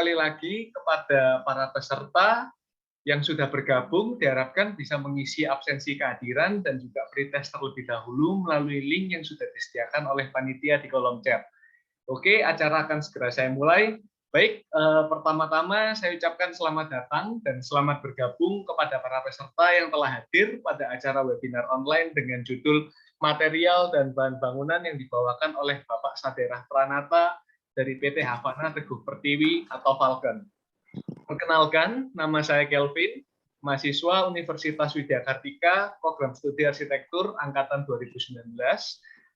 sekali lagi kepada para peserta yang sudah bergabung, diharapkan bisa mengisi absensi kehadiran dan juga pretest terlebih dahulu melalui link yang sudah disediakan oleh panitia di kolom chat. Oke, acara akan segera saya mulai. Baik, pertama-tama saya ucapkan selamat datang dan selamat bergabung kepada para peserta yang telah hadir pada acara webinar online dengan judul Material dan Bahan Bangunan yang dibawakan oleh Bapak Saderah Pranata dari PT Havana Teguh Pertiwi atau Falcon. Perkenalkan, nama saya Kelvin, mahasiswa Universitas Widya Kartika, Program Studi Arsitektur Angkatan 2019.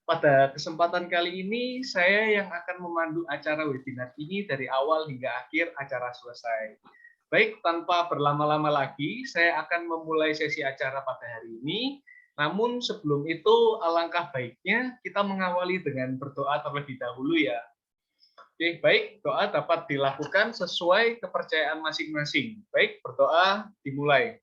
Pada kesempatan kali ini, saya yang akan memandu acara webinar ini dari awal hingga akhir acara selesai. Baik, tanpa berlama-lama lagi, saya akan memulai sesi acara pada hari ini. Namun sebelum itu, alangkah baiknya kita mengawali dengan berdoa terlebih dahulu ya. Oke, baik, doa dapat dilakukan sesuai kepercayaan masing-masing. Baik, berdoa dimulai.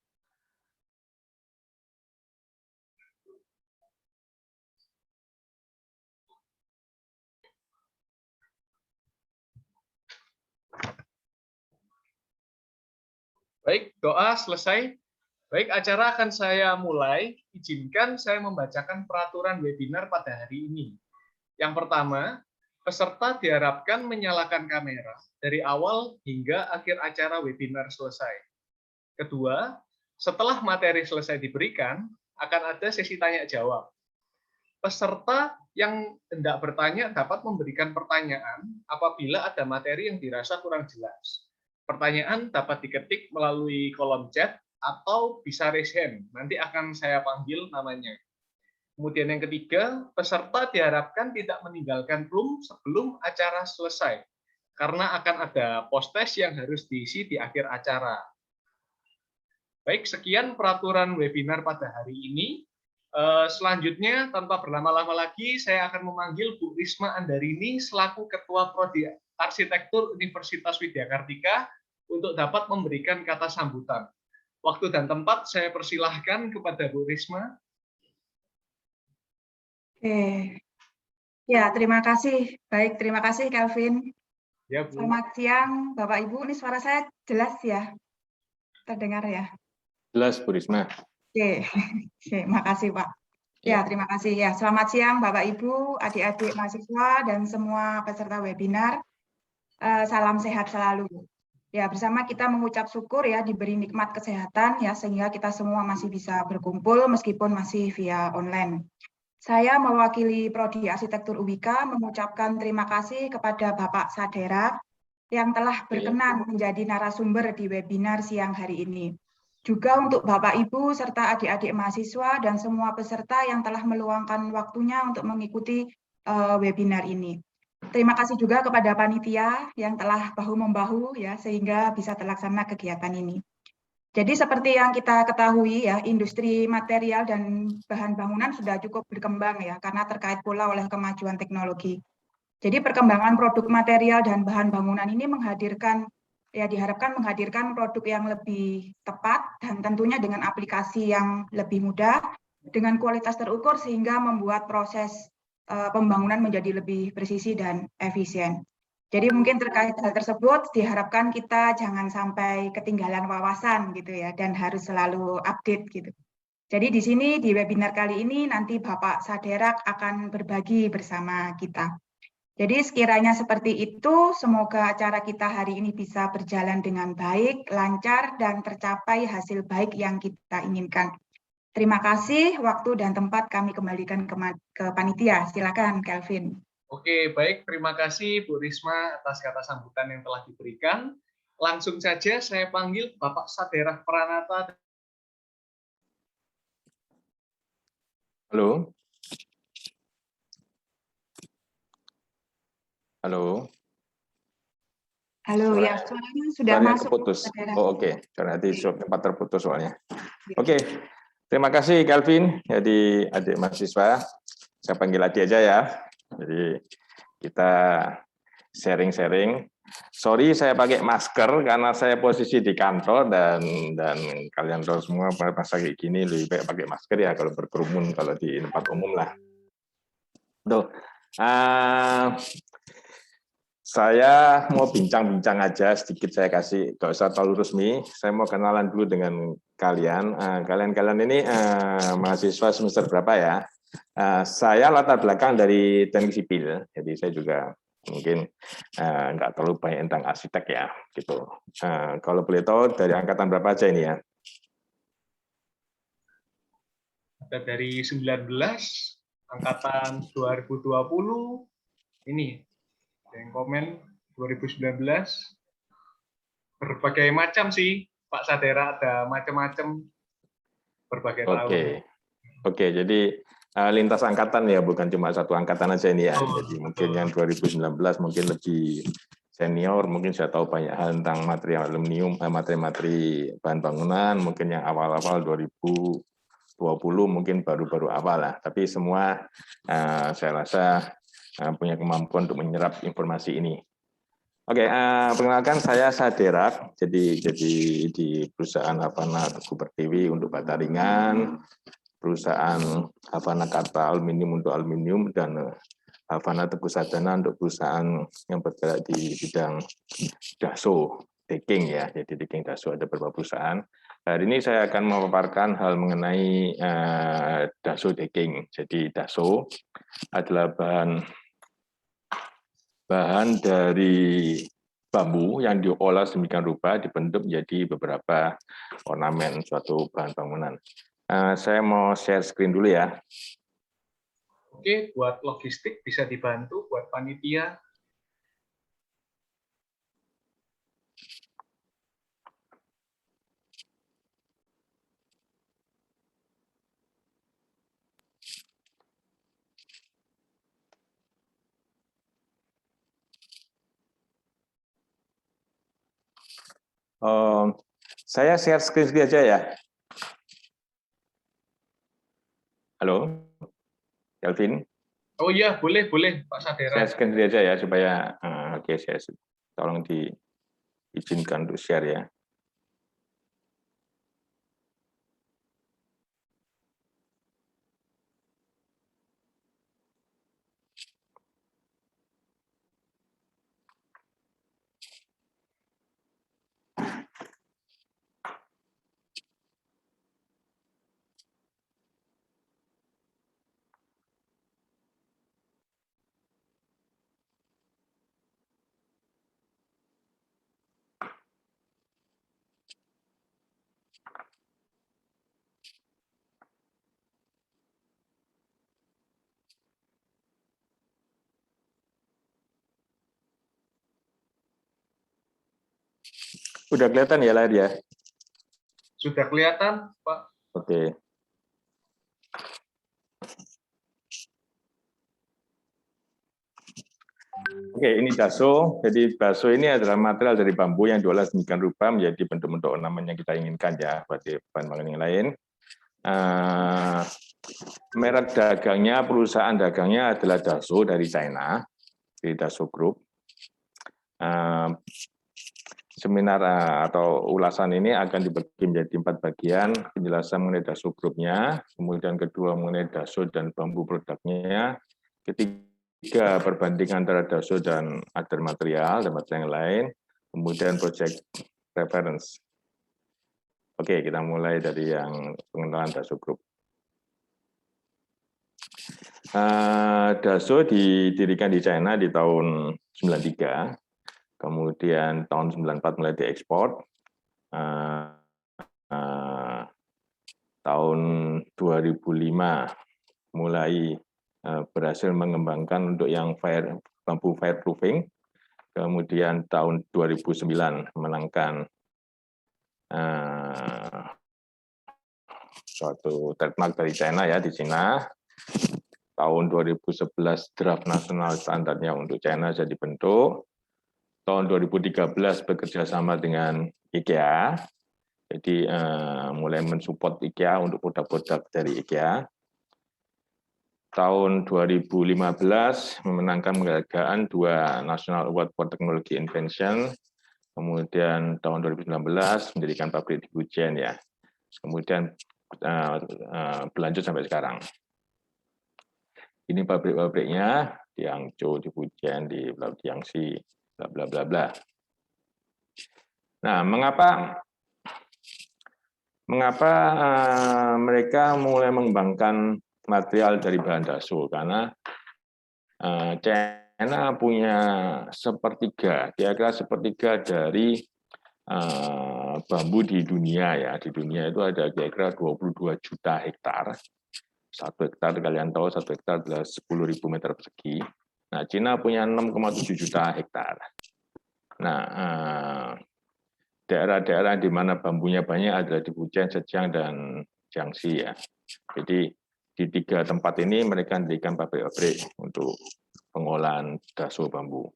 Baik, doa selesai. Baik, acara akan saya mulai. Izinkan saya membacakan peraturan webinar pada hari ini. Yang pertama, peserta diharapkan menyalakan kamera dari awal hingga akhir acara webinar selesai. Kedua, setelah materi selesai diberikan, akan ada sesi tanya-jawab. Peserta yang hendak bertanya dapat memberikan pertanyaan apabila ada materi yang dirasa kurang jelas. Pertanyaan dapat diketik melalui kolom chat atau bisa raise hand. Nanti akan saya panggil namanya. Kemudian yang ketiga, peserta diharapkan tidak meninggalkan room sebelum acara selesai, karena akan ada post-test yang harus diisi di akhir acara. Baik, sekian peraturan webinar pada hari ini. Selanjutnya, tanpa berlama-lama lagi, saya akan memanggil Bu Risma Andarini selaku Ketua Prodi Arsitektur Universitas Widya Kartika untuk dapat memberikan kata sambutan. Waktu dan tempat saya persilahkan kepada Bu Risma. Oke, ya terima kasih. Baik, terima kasih Kelvin. Ya, Bu. Selamat siang Bapak Ibu. Ini suara saya jelas ya? Terdengar ya? Jelas, Bu Risma. Oke, makasih Pak. Ya, terima kasih ya. Selamat siang Bapak Ibu, adik-adik mahasiswa dan semua peserta webinar. Salam sehat selalu. Ya, bersama kita mengucap syukur ya diberi nikmat kesehatan ya sehingga kita semua masih bisa berkumpul meskipun masih via online. Saya mewakili Prodi Arsitektur UWIKA mengucapkan terima kasih kepada Bapak Saderah yang telah berkenan menjadi narasumber di webinar siang hari ini. Juga untuk Bapak Ibu serta adik-adik mahasiswa dan semua peserta yang telah meluangkan waktunya untuk mengikuti webinar ini. Terima kasih juga kepada panitia yang telah bahu-membahu ya sehingga bisa terlaksana kegiatan ini. Jadi seperti yang kita ketahui ya, industri material dan bahan bangunan sudah cukup berkembang ya, karena terkait pula oleh kemajuan teknologi. Jadi perkembangan produk material dan bahan bangunan ini diharapkan menghadirkan produk yang lebih tepat dan tentunya dengan aplikasi yang lebih mudah, dengan kualitas terukur sehingga membuat proses pembangunan menjadi lebih presisi dan efisien. Jadi mungkin terkait hal tersebut diharapkan kita jangan sampai ketinggalan wawasan gitu ya dan harus selalu update gitu. Jadi di sini di webinar kali ini nanti Bapak Saderak akan berbagi bersama kita. Jadi sekiranya seperti itu, semoga acara kita hari ini bisa berjalan dengan baik, lancar dan tercapai hasil baik yang kita inginkan. Terima kasih, waktu dan tempat kami kembalikan ke panitia. Silakan Kelvin. Oke, baik. Terima kasih Bu Risma atas kata sambutan yang telah diberikan. Langsung saja saya panggil Bapak Saderah Pranata. Halo. Halo. Halo, ya suaranya sudah masuk. Keputus. Oh, oke. Karena nanti sempat terputus soalnya. Oke. Terima kasih Kelvin. Jadi adik mahasiswa, saya panggil adik aja ya. Jadi kita sharing-sharing. Sorry saya pakai masker karena saya posisi di kantor dan kalian tahu semua pas kayak gini lebih baik pakai masker ya kalau berkerumun, kalau di tempat umum lah. Tuh. saya mau bincang-bincang aja sedikit, saya kasih, nggak usah terlalu resmi. Saya mau kenalan dulu dengan kalian. Kalian ini mahasiswa semester berapa ya? Saya latar belakang dari teknik sipil, jadi saya juga mungkin nggak terlalu banyak tentang arsitek ya, gitu. Kalau boleh tahu dari angkatan berapa aja ini ya? Ada dari 19, angkatan 2020, ini ada yang komen 2019, berbagai macam sih Pak Sadera, ada macam-macam berbagai tahun. Oke, jadi lintas angkatan ya, bukan cuma satu angkatan aja ini ya. Jadi mungkin yang 2019 mungkin lebih senior, mungkin sudah tahu banyak hal tentang material aluminium, materi-materi bahan bangunan, mungkin yang awal-awal 2020 mungkin baru-baru awal lah. Tapi semua saya rasa punya kemampuan untuk menyerap informasi ini. Oke, perkenalkan saya Saderak, jadi di perusahaan Havana Teguh Pertiwi untuk bata ringan, perusahaan Havana Karta Aluminium untuk aluminium, dan Havana Teguh Sadana untuk perusahaan yang bergerak di bidang daso decking ya. Jadi decking daso ada beberapa perusahaan. Hari ini saya akan memaparkan hal mengenai daso decking. Jadi daso adalah bahan dari bambu yang diolah sedemikian rupa dibentuk menjadi beberapa ornamen suatu bahan bangunan. Saya mau share screen dulu ya. Oke, buat logistik bisa dibantu, buat panitia. Saya share screen sendiri aja ya. Halo, Kelvin. Oh iya, boleh Pak Sadera. Saya scan sendiri aja ya supaya oke, saya tolong diizinkan untuk share ya. Udah kelihatan ya layar ya? Sudah kelihatan, Pak? Oke. Oke, ini daso. Jadi daso ini adalah material dari bambu yang diolah sedemikian rupa menjadi bentuk-bentuk ornamen yang kita inginkan ya, berarti bahan bangunan yang lain. Merek dagangnya, perusahaan dagangnya adalah Daso dari China, di Daso Group. Seminar atau ulasan ini akan dibagi menjadi 4 bagian, penjelasan mengenai Daso Group-nya, kemudian kedua mengenai Daso dan bambu produknya, ketiga perbandingan antara Daso dan other material dan material yang lain, kemudian project reference. Oke, kita mulai dari yang pengenalan Daso Group. Daso didirikan di China di tahun 93. Kemudian tahun 94 mulai diekspor. Tahun 2005 mulai berhasil mengembangkan untuk yang bambu fireproofing. Kemudian tahun 2009 menangkan suatu trademark dari China ya, di China. Tahun 2011 draft nasional standarnya untuk China sudah dibentuk. Tahun 2013 bekerja sama dengan IKEA, jadi mulai mensupport IKEA untuk produk-produk dari IKEA. Tahun 2015 memenangkan penghargaan 2 National Award for Technology Invention. Kemudian tahun 2019 mendirikan pabrik di Fujian ya. Kemudian berlanjut sampai sekarang. Ini pabrik-pabriknya di Hangzhou, di Fujian, di Pulau Jiangxi, bla bla bla bla. Nah, mengapa mereka mulai mengembangkan material dari bahan daso? Karena China punya sepertiga, kira-kira sepertiga dari bambu di dunia ya. Di dunia itu ada kira-kira 22 juta hektar. 1 hektar kalian tahu 1 hektar adalah 10.000 meter persegi. Nah, China punya 6,7 juta hektar. Nah, daerah-daerah di mana bambunya banyak adalah di Fujian, Zhejiang, dan Jiangxi ya. Jadi di 3 tempat ini mereka mendirikan pabrik-pabrik untuk pengolahan daso bambu.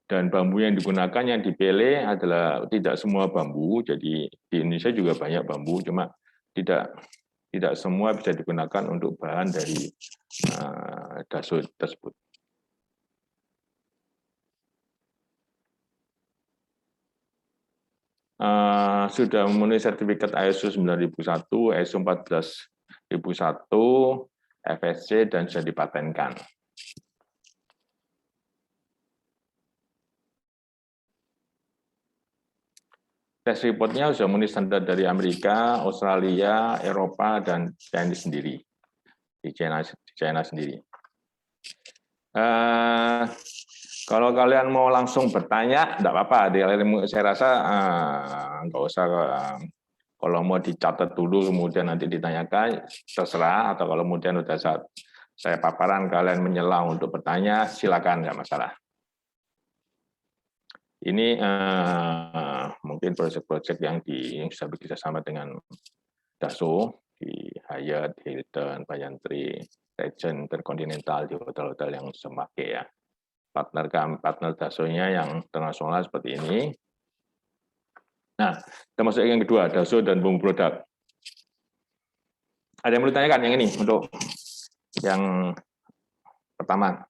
Dan bambu yang digunakan yang dipilih adalah tidak semua bambu. Jadi di Indonesia juga banyak bambu, cuma tidak semua bisa digunakan untuk bahan dari daso tersebut. Sudah memenuhi sertifikat ISO 9001, ISO 14001, FSC, dan sudah dipatenkan. Tes reportnya sudah memenuhi standar dari Amerika, Australia, Eropa, dan China sendiri. Di China sendiri. Kalau kalian mau langsung bertanya, enggak apa-apa. Saya rasa nggak usah. Kalau mau dicatat dulu, kemudian nanti ditanyakan, terserah. Atau kalau kemudian sudah saat saya paparan, kalian menyelang untuk bertanya, silakan, nggak masalah. Ini mungkin proyek-proyek yang bisa bekerja sama dengan Daso, di Hyatt, Hilton, Bayantri, Regent, Intercontinental, di hotel-hotel yang semakai ya. Partner Daso-nya yang internasional seperti ini. Nah, kita masuk yang kedua, Daso dan bumbu produk. Ada yang mau ditanyakan yang ini untuk yang pertama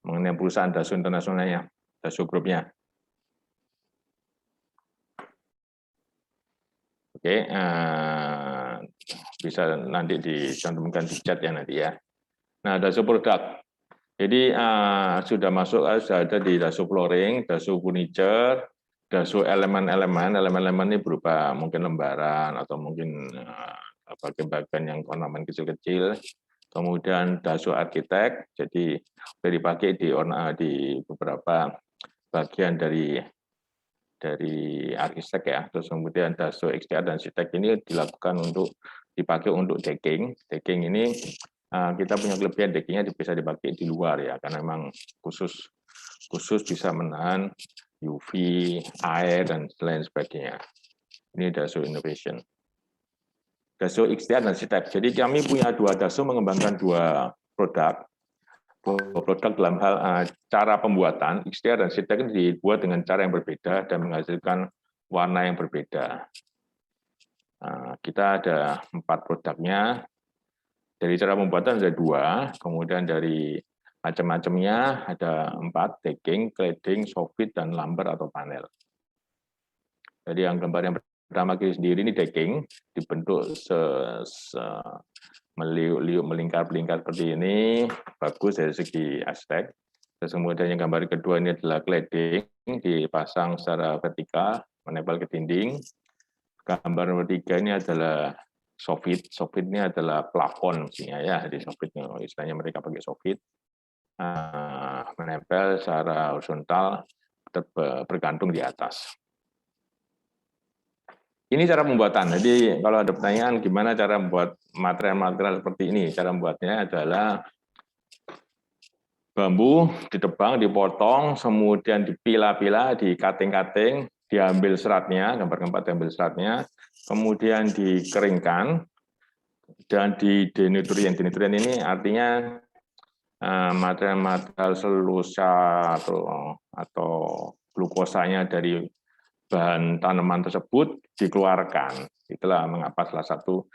mengenai perusahaan Daso internasionalnya, Daso Group-nya. Oke, bisa nanti dicantumkan di chat ya nanti ya. Nah, Daso produk. Jadi sudah masuk, sudah ada di Daso flooring, Daso furniture, Daso elemen-elemen ini berupa mungkin lembaran atau mungkin bagian-bagian yang ornamen kecil-kecil. Kemudian Daso arsitek, jadi dipakai di beberapa bagian dari arsitek ya. Terus kemudian Daso XTR dan arsitek ini dilakukan untuk dipakai untuk decking. Decking ini kita punya kelebihan deckingnya bisa dipakai di luar ya, karena memang khusus bisa menahan UV, air, dan lain sebagainya. Ini Daso Innovation. Daso XTR dan arsitek. Jadi kami punya 2 Daso mengembangkan 2 produk. Produk dalam hal cara pembuatan, XTR dan arsitek ini dibuat dengan cara yang berbeda dan menghasilkan warna yang berbeda. Kita ada 4 produknya. Dari cara pembuatan ada 2, kemudian dari macam-macamnya ada 4, decking, cladding, soffit, dan lumber atau panel. Jadi yang gambar yang pertama kiri sendiri ini decking, dibentuk meliuk-liuk, melingkar-lingkar seperti ini, bagus dari segi aspek. Terus kemudian yang gambar kedua ini adalah cladding, dipasang secara vertikal, menempel ke dinding. Gambar nomor 3 ini adalah soffit. Soffit ini adalah plafon maksudnya ya, di soffit istilahnya mereka pakai soffit. Menempel secara horizontal bergantung di atas. Ini cara pembuatan. Jadi kalau ada pertanyaan gimana cara membuat material-material seperti ini, cara membuatnya adalah bambu ditebang, dipotong, kemudian dipilah-pilah, di-cutting-cutting, diambil seratnya, gambar-gambar diambil seratnya, kemudian dikeringkan, dan di denutrien. Denutrien ini artinya material-material selulosa atau glukosanya dari bahan tanaman tersebut dikeluarkan. Itulah mengapa salah satu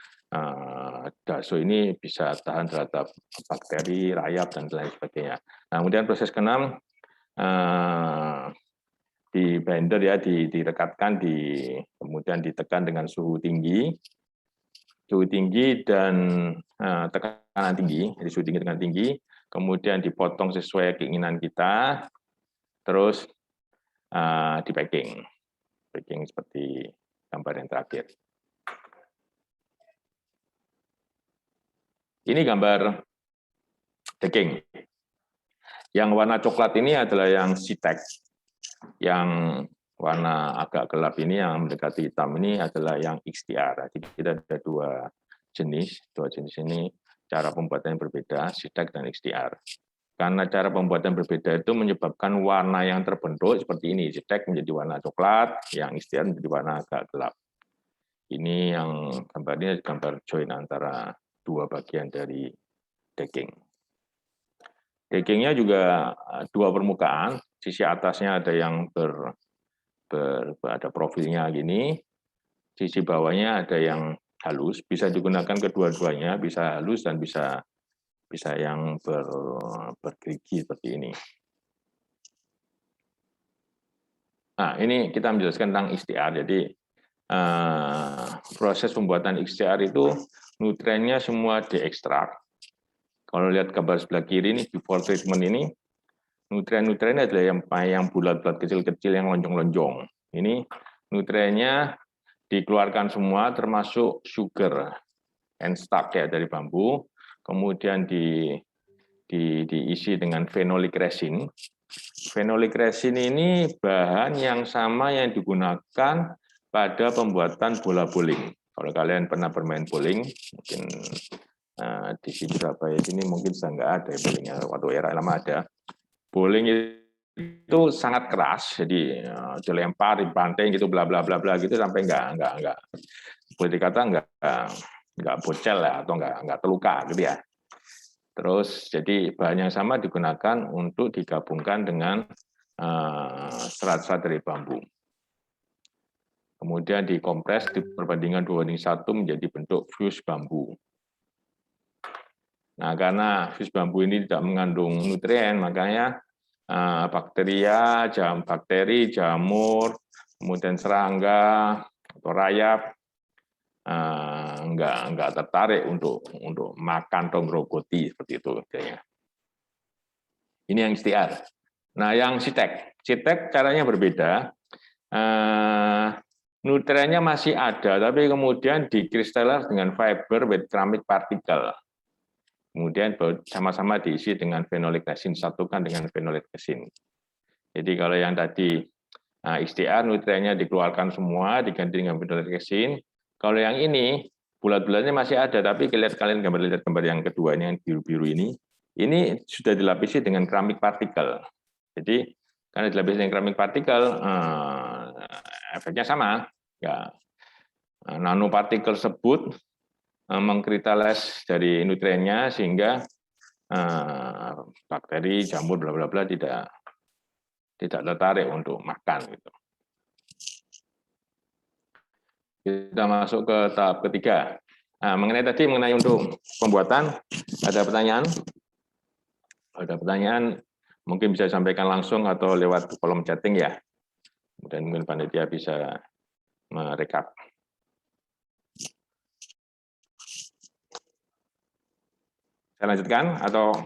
daso ini bisa tahan terhadap bakteri, rayap, dan lain sebagainya. Nah, kemudian proses ke-6 di blender ya, direkatkan, kemudian ditekan dengan suhu tinggi dan tekanan tinggi, jadi suhu tinggi dengan tinggi, kemudian dipotong sesuai keinginan kita. terus di packing seperti gambar yang terakhir. Ini gambar daging. Yang warna coklat ini adalah yang CTEK. Yang warna agak gelap ini yang mendekati hitam ini adalah yang XTR. Jadi kita ada dua jenis ini cara pembuatan yang berbeda, CTEK dan XTR. Karena cara pembuatan berbeda itu menyebabkan warna yang terbentuk seperti ini. CTEK menjadi warna coklat, yang XTR menjadi warna agak gelap. Ini yang gambar ini gambar join antara dua bagian dari daging. Dagingnya juga dua permukaan, sisi atasnya ada yang ada profilnya gini, sisi bawahnya ada yang halus, bisa digunakan kedua-duanya, bisa halus dan bisa yang bergerigi seperti ini. Nah, ini kita menjelaskan tentang XTR. Jadi proses pembuatan XTR itu nutriennya semua diekstrak. Kalau lihat gambar sebelah kiri ini before treatment ini, nutrien-nutriennya adalah yang bulat-bulat kecil-kecil yang lonjong-lonjong. Ini nutriennya dikeluarkan semua termasuk sugar and starch ya dari bambu, kemudian diisi dengan phenolic resin. Phenolic resin ini bahan yang sama yang digunakan pada pembuatan bola bowling. Kalau kalian pernah bermain bowling, mungkin di Surabaya sini mungkin sudah nggak ada bowlingnya, waktu era lama ada. Bowling itu sangat keras, jadi dilempar, dibanting gitu, bla bla bla bla gitu sampai nggak boleh dikata nggak bocel ya atau nggak terluka gitu ya. Terus jadi bahan yang sama digunakan untuk digabungkan dengan serat-serat dari bambu. Kemudian dikompres di perbandingan 2:1 menjadi bentuk fuse bambu. Nah, karena fuse bambu ini tidak mengandung nutrien, makanya bakteri, jamur, kemudian serangga atau rayap nggak tertarik untuk makan atau ngerogoti seperti itu. Ini yang XTR. Nah, yang CTEK caranya berbeda. Nutriennya masih ada, tapi kemudian dikristalis dengan fiber with ceramic particle. Kemudian sama-sama diisi dengan phenolic resin, satukan dengan phenolic resin. Jadi kalau yang tadi XTR nutriennya dikeluarkan semua, diganti dengan phenolic resin. Kalau yang ini bulat-bulatnya masih ada, tapi lihat gambar yang kedua ini yang biru-biru ini sudah dilapisi dengan keramik partikel. Jadi karena dilapisi dengan keramik partikel, efeknya sama. Ya, nanopartikel tersebut mengkristalize dari nutriennya sehingga bakteri, jamur, bla bla bla tidak tertarik untuk makan gitu. Kita masuk ke tahap ketiga. Nah, mengenai untuk pembuatan, ada pertanyaan? Ada pertanyaan mungkin bisa disampaikan langsung atau lewat kolom chatting ya. Kemudian mungkin panitia bisa merekap. Saya lanjutkan atau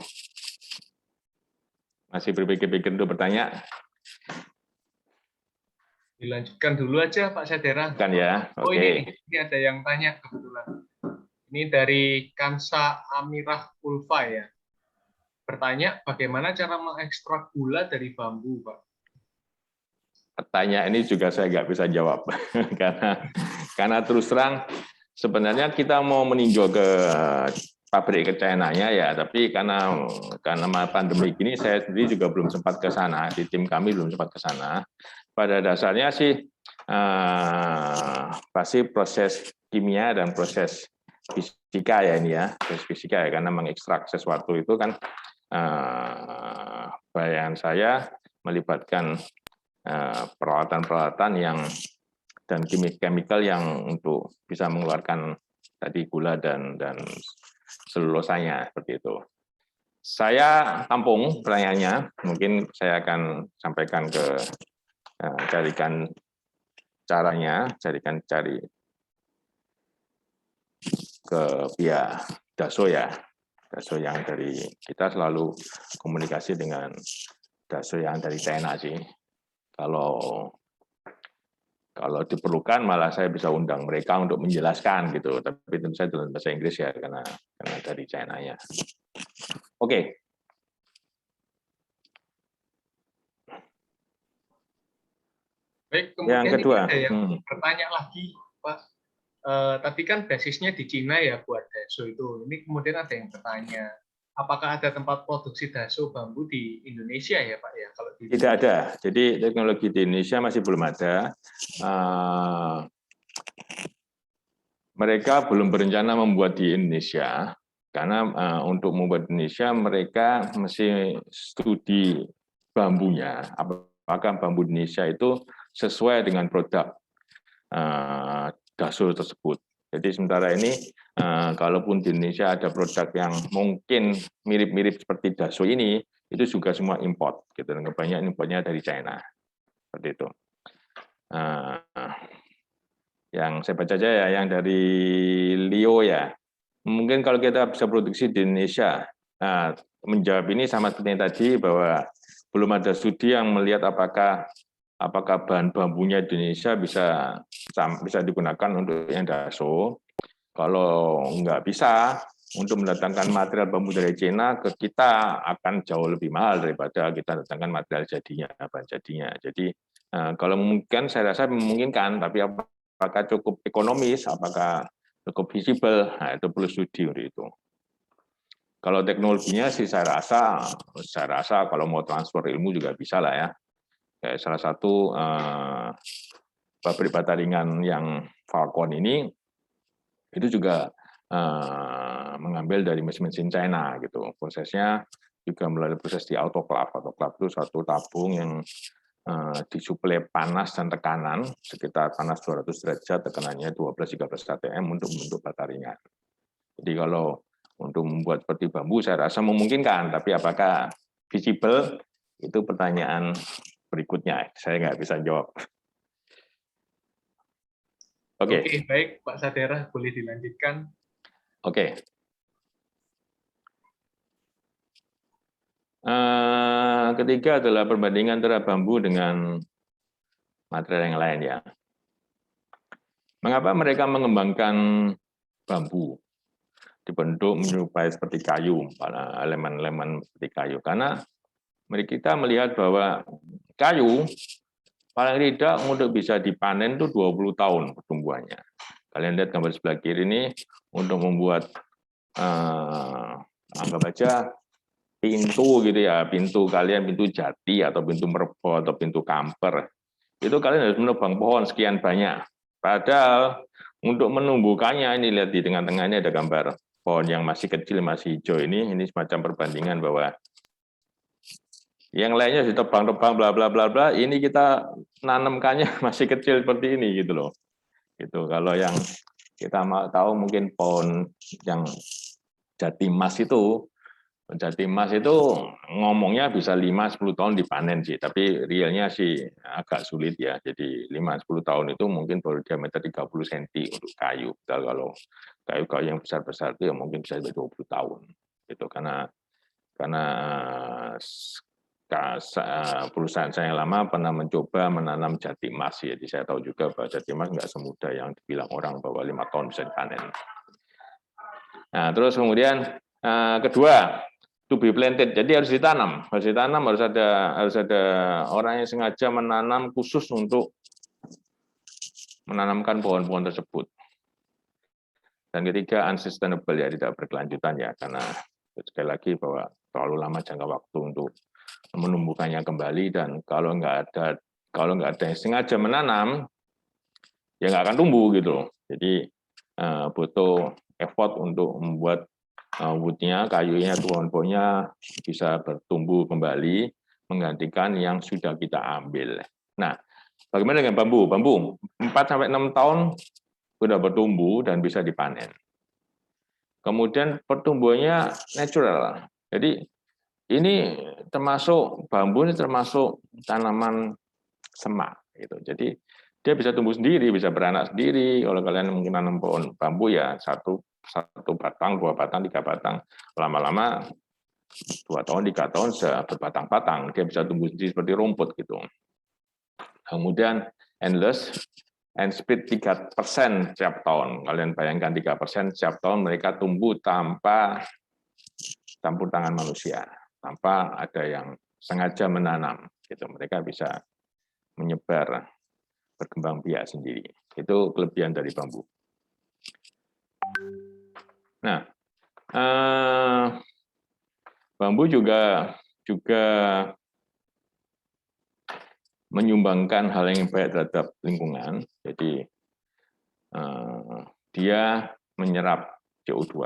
masih berpikir-pikir untuk bertanya? Dilanjutkan dulu aja Pak Sadera. Kan ya. Oh, Oke. ini ada yang tanya kebetulan. Ini dari Kansa Amirah Ulfa ya. Bertanya bagaimana cara mengekstrak gula dari bambu, Pak? Pertanyaan ini juga saya nggak bisa jawab karena terus terang sebenarnya kita mau meninjau ke pabrik ke China-nya ya, tapi karena pandemi ini saya sendiri juga belum sempat ke sana, di tim kami belum sempat ke sana. Pada dasarnya sih pasti proses kimia dan proses fisika ya ini ya, proses fisika ya, karena mengekstrak sesuatu itu kan bayangan saya melibatkan peralatan-peralatan dan kimikal yang untuk bisa mengeluarkan tadi gula dan selulosanya seperti itu. Saya tampung pertanyaannya, mungkin saya akan sampaikan carikan caranya, cari ke pihak Daso ya. Daso yang dari kita selalu komunikasi dengan daso yang dari China sih. Kalau diperlukan malah saya bisa undang mereka untuk menjelaskan gitu. Tapi tentu saja dalam bahasa Inggris ya karena dari China-nya. Oke. Baik, kemudian Yang kedua, ini ada yang bertanya lagi, Pak. Tadi kan basisnya di Cina ya buat daso itu. Ini kemudian ada yang bertanya, apakah ada tempat produksi daso bambu di Indonesia ya, Pak ya? Kalau di tidak ada. Jadi teknologi di Indonesia masih belum ada. Mereka belum berencana membuat di Indonesia karena untuk membuat di Indonesia mereka mesti studi bambunya. Apakah bambu Indonesia itu sesuai dengan produk daso tersebut. Jadi sementara ini, kalaupun di Indonesia ada produk yang mungkin mirip-mirip seperti daso ini, itu juga semua import. Gitu. Dan kebanyakan importnya dari China. Seperti itu. Yang saya baca aja ya, yang dari Leo ya. Mungkin kalau kita bisa produksi di Indonesia, menjawab ini sama seperti yang tadi bahwa belum ada studi yang melihat apakah bahan bambunya di Indonesia bisa digunakan untuk yang daso. Kalau nggak bisa, untuk mendatangkan material bambu dari Cina ke kita akan jauh lebih mahal daripada kita datangkan material jadinya, bahan jadinya. Jadi kalau memungkinkan, saya rasa memungkinkan, tapi apakah cukup ekonomis, apakah cukup visible, nah itu perlu studi untuk itu. Kalau teknologinya sih saya rasa kalau mau transfer ilmu juga bisa lah ya. Kayak salah satu pabrik bata ringan yang Falcon ini itu juga mengambil dari mesin-mesin China gitu. Prosesnya juga melalui proses di autoclave. Autoclave itu suatu tabung yang disuplai panas dan tekanan sekitar panas 200 derajat, tekanannya 12-13 atm untuk membentuk bata ringan. Jadi kalau untuk membuat seperti bambu saya rasa memungkinkan, tapi apakah visible itu pertanyaan berikutnya, saya nggak bisa jawab. Oke, baik Pak Sadera, boleh dilanjutkan. Oke. Ketiga adalah perbandingan antara bambu dengan material yang lain ya. Mengapa mereka mengembangkan bambu dibentuk menyerupai seperti kayu, elemen-elemen seperti kayu? Karena kita melihat bahwa kayu paling tidak untuk bisa dipanen itu 20 tahun pertumbuhannya. Kalian lihat gambar sebelah kiri ini untuk membuat anggap aja pintu gitu ya, pintu kalian pintu jati atau pintu merbau atau pintu kamper. Itu kalian harus menebang pohon sekian banyak. Padahal untuk menumbuhkannya ini lihat di tengah-tengah ini ada gambar pohon yang masih kecil, masih hijau ini semacam perbandingan bahwa yang lainnya ditebang-tebang bla bla bla bla, ini kita nanamkannya masih kecil seperti ini gitu loh. Gitu. Kalau yang kita mau tahu mungkin pohon yang jati emas itu ngomongnya bisa 5-10 tahun dipanen sih, tapi realnya sih agak sulit ya. Jadi 5-10 tahun itu mungkin baru diameter 30 cm untuk kayu. Kalau kayu-kayu yang besar-besar itu ya mungkin bisa 20 tahun. Gitu. Karena perusahaan saya yang lama pernah mencoba menanam jati emas. Jadi saya tahu juga bahwa jati emas nggak semudah yang dibilang orang bahwa 5 tahun bisa dipanen. Nah, terus kemudian kedua, to be planted. Jadi harus ditanam, harus ada orang yang sengaja menanam khusus untuk menanamkan pohon-pohon tersebut. Dan ketiga, unsustainable ya, tidak berkelanjutan ya, karena sekali lagi bahwa terlalu lama jangka waktu untuk menumbuhkannya kembali, dan kalau nggak ada yang sengaja menanam, ya nggak akan tumbuh gitu. Jadi butuh effort untuk membuat woodnya, kayunya, pohon-pohonnya bisa bertumbuh kembali, menggantikan yang sudah kita ambil. Nah, bagaimana dengan bambu? Bambu 4-6 tahun sudah bertumbuh dan bisa dipanen. Kemudian pertumbuhannya natural. Jadi ini bambu ini termasuk tanaman semak gitu. Jadi dia bisa tumbuh sendiri, bisa beranak sendiri. Kalau kalian mungkin nanam pohon bambu ya satu batang, 2 batang, 3 batang, lama-lama 2 tahun, 3 tahun berbatang-batang, dia bisa tumbuh sendiri seperti rumput gitu. Kemudian endless and speed 3% setiap tahun. Kalian bayangkan 3% setiap tahun mereka tumbuh tanpa campur tangan manusia, tanpa ada yang sengaja menanam. Gitu. Mereka bisa menyebar, berkembang biak sendiri. Itu kelebihan dari bambu. Nah, bambu juga menyumbangkan hal yang baik terhadap lingkungan. Jadi dia menyerap CO2.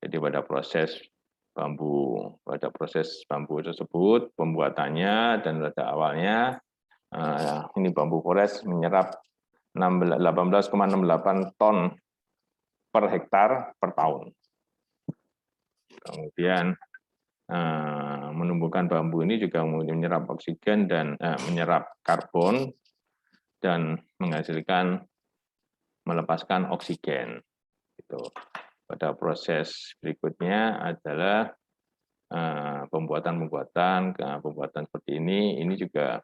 Jadi pada proses bambu tersebut pembuatannya dan pada awalnya ini bambu forest menyerap 18,68 ton per hektar per tahun. Kemudian menumbuhkan bambu ini juga menyerap oksigen dan menyerap karbon dan melepaskan oksigen. Gitu. Pada proses berikutnya adalah pembuatan seperti ini juga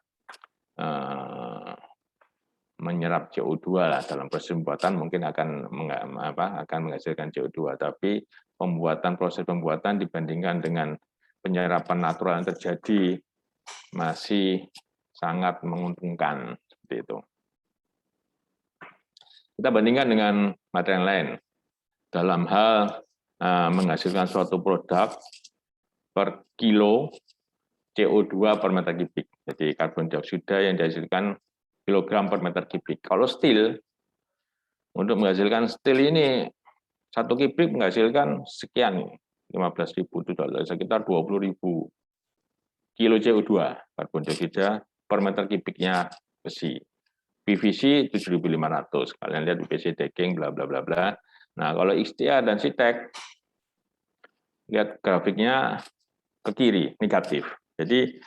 menyerap CO2 lah dalam proses pembuatan mungkin akan menghasilkan CO2, tapi proses pembuatan dibandingkan dengan penyerapan natural yang terjadi masih sangat menguntungkan seperti itu. Kita bandingkan dengan material lain dalam hal menghasilkan suatu produk per kilo CO2 per meter kubik. Jadi karbon dioksida yang dihasilkan kilogram per meter kubik. Kalau steel, untuk menghasilkan steel ini 1 kubik menghasilkan sekian, 15.000 itu sekitar 20.000 kilo CO2 karbon dioksida per meter kubiknya besi. PVC 7.500. Kalian lihat PVC decking bla bla bla bla. Nah, kalau XTA dan CITEK lihat grafiknya ke kiri, negatif. Jadi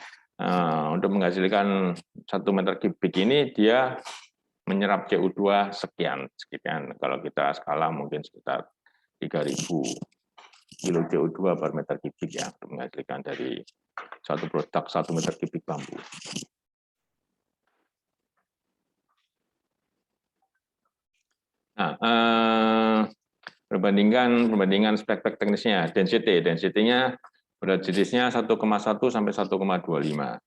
untuk menghasilkan 1 meter kubik ini dia menyerap CO2 sekian. Kalau kita skala mungkin sekitar 3.000 kilo CO2 per meter kubik ya untuk menghasilkan dari satu produk 1 meter kubik bambu. Nah, perbandingan spek teknisnya, density-nya berat jenisnya 1,1 sampai 1,25.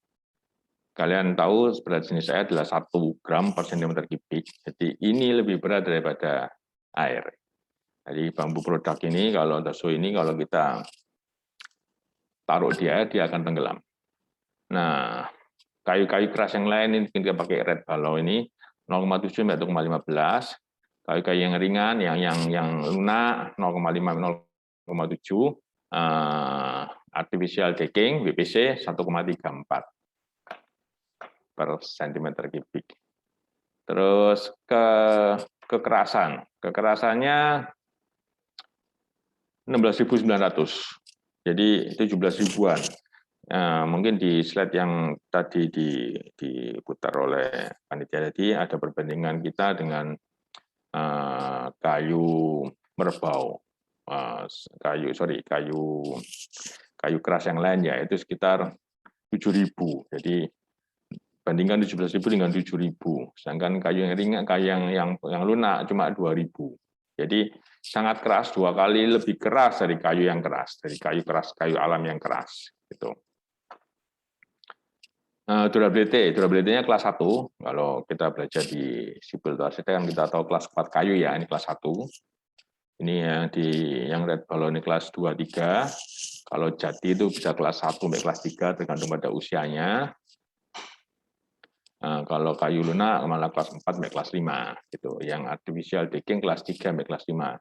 Kalian tahu berat jenis saya adalah 1 gram per cm kubik, jadi ini lebih berat daripada air. Jadi bambu produk ini, kalau kita taruh dia akan tenggelam. Nah, kayu-kayu keras yang lain ini kita pakai red ballow ini 0,7 sampai 1,15. Kayu-kayu yang ringan, yang lunak 0,5-0,7, artificial decking WPC 1,34 per centimeter kubik. Terus kekerasannya 16.900, jadi 17 ribuan. Mungkin di slide yang tadi diputar oleh panitia tadi ada perbandingan kita dengan kayu merbau, kayu keras yang lain ya itu sekitar 7.000. Jadi bandingkan 17.000 dengan 7.000. Sedangkan kayu yang ringan, kayu yang lunak cuma 2.000. Jadi sangat keras, 2 kali lebih keras dari kayu yang keras, dari kayu alam yang keras. Gitu. Durability-nya kelas 1. Kalau kita belajar di sipil arsitek kan kita tahu kelas 4 kayu ya, ini kelas 1. Ini yang red ballow ini kelas 2, 3. Kalau jati itu bisa kelas 1 sampai kelas 3 tergantung pada usianya. Kalau kayu lunak malah kelas 4 sampai kelas 5 gitu. Yang artificial decking kelas 3 sampai kelas 5.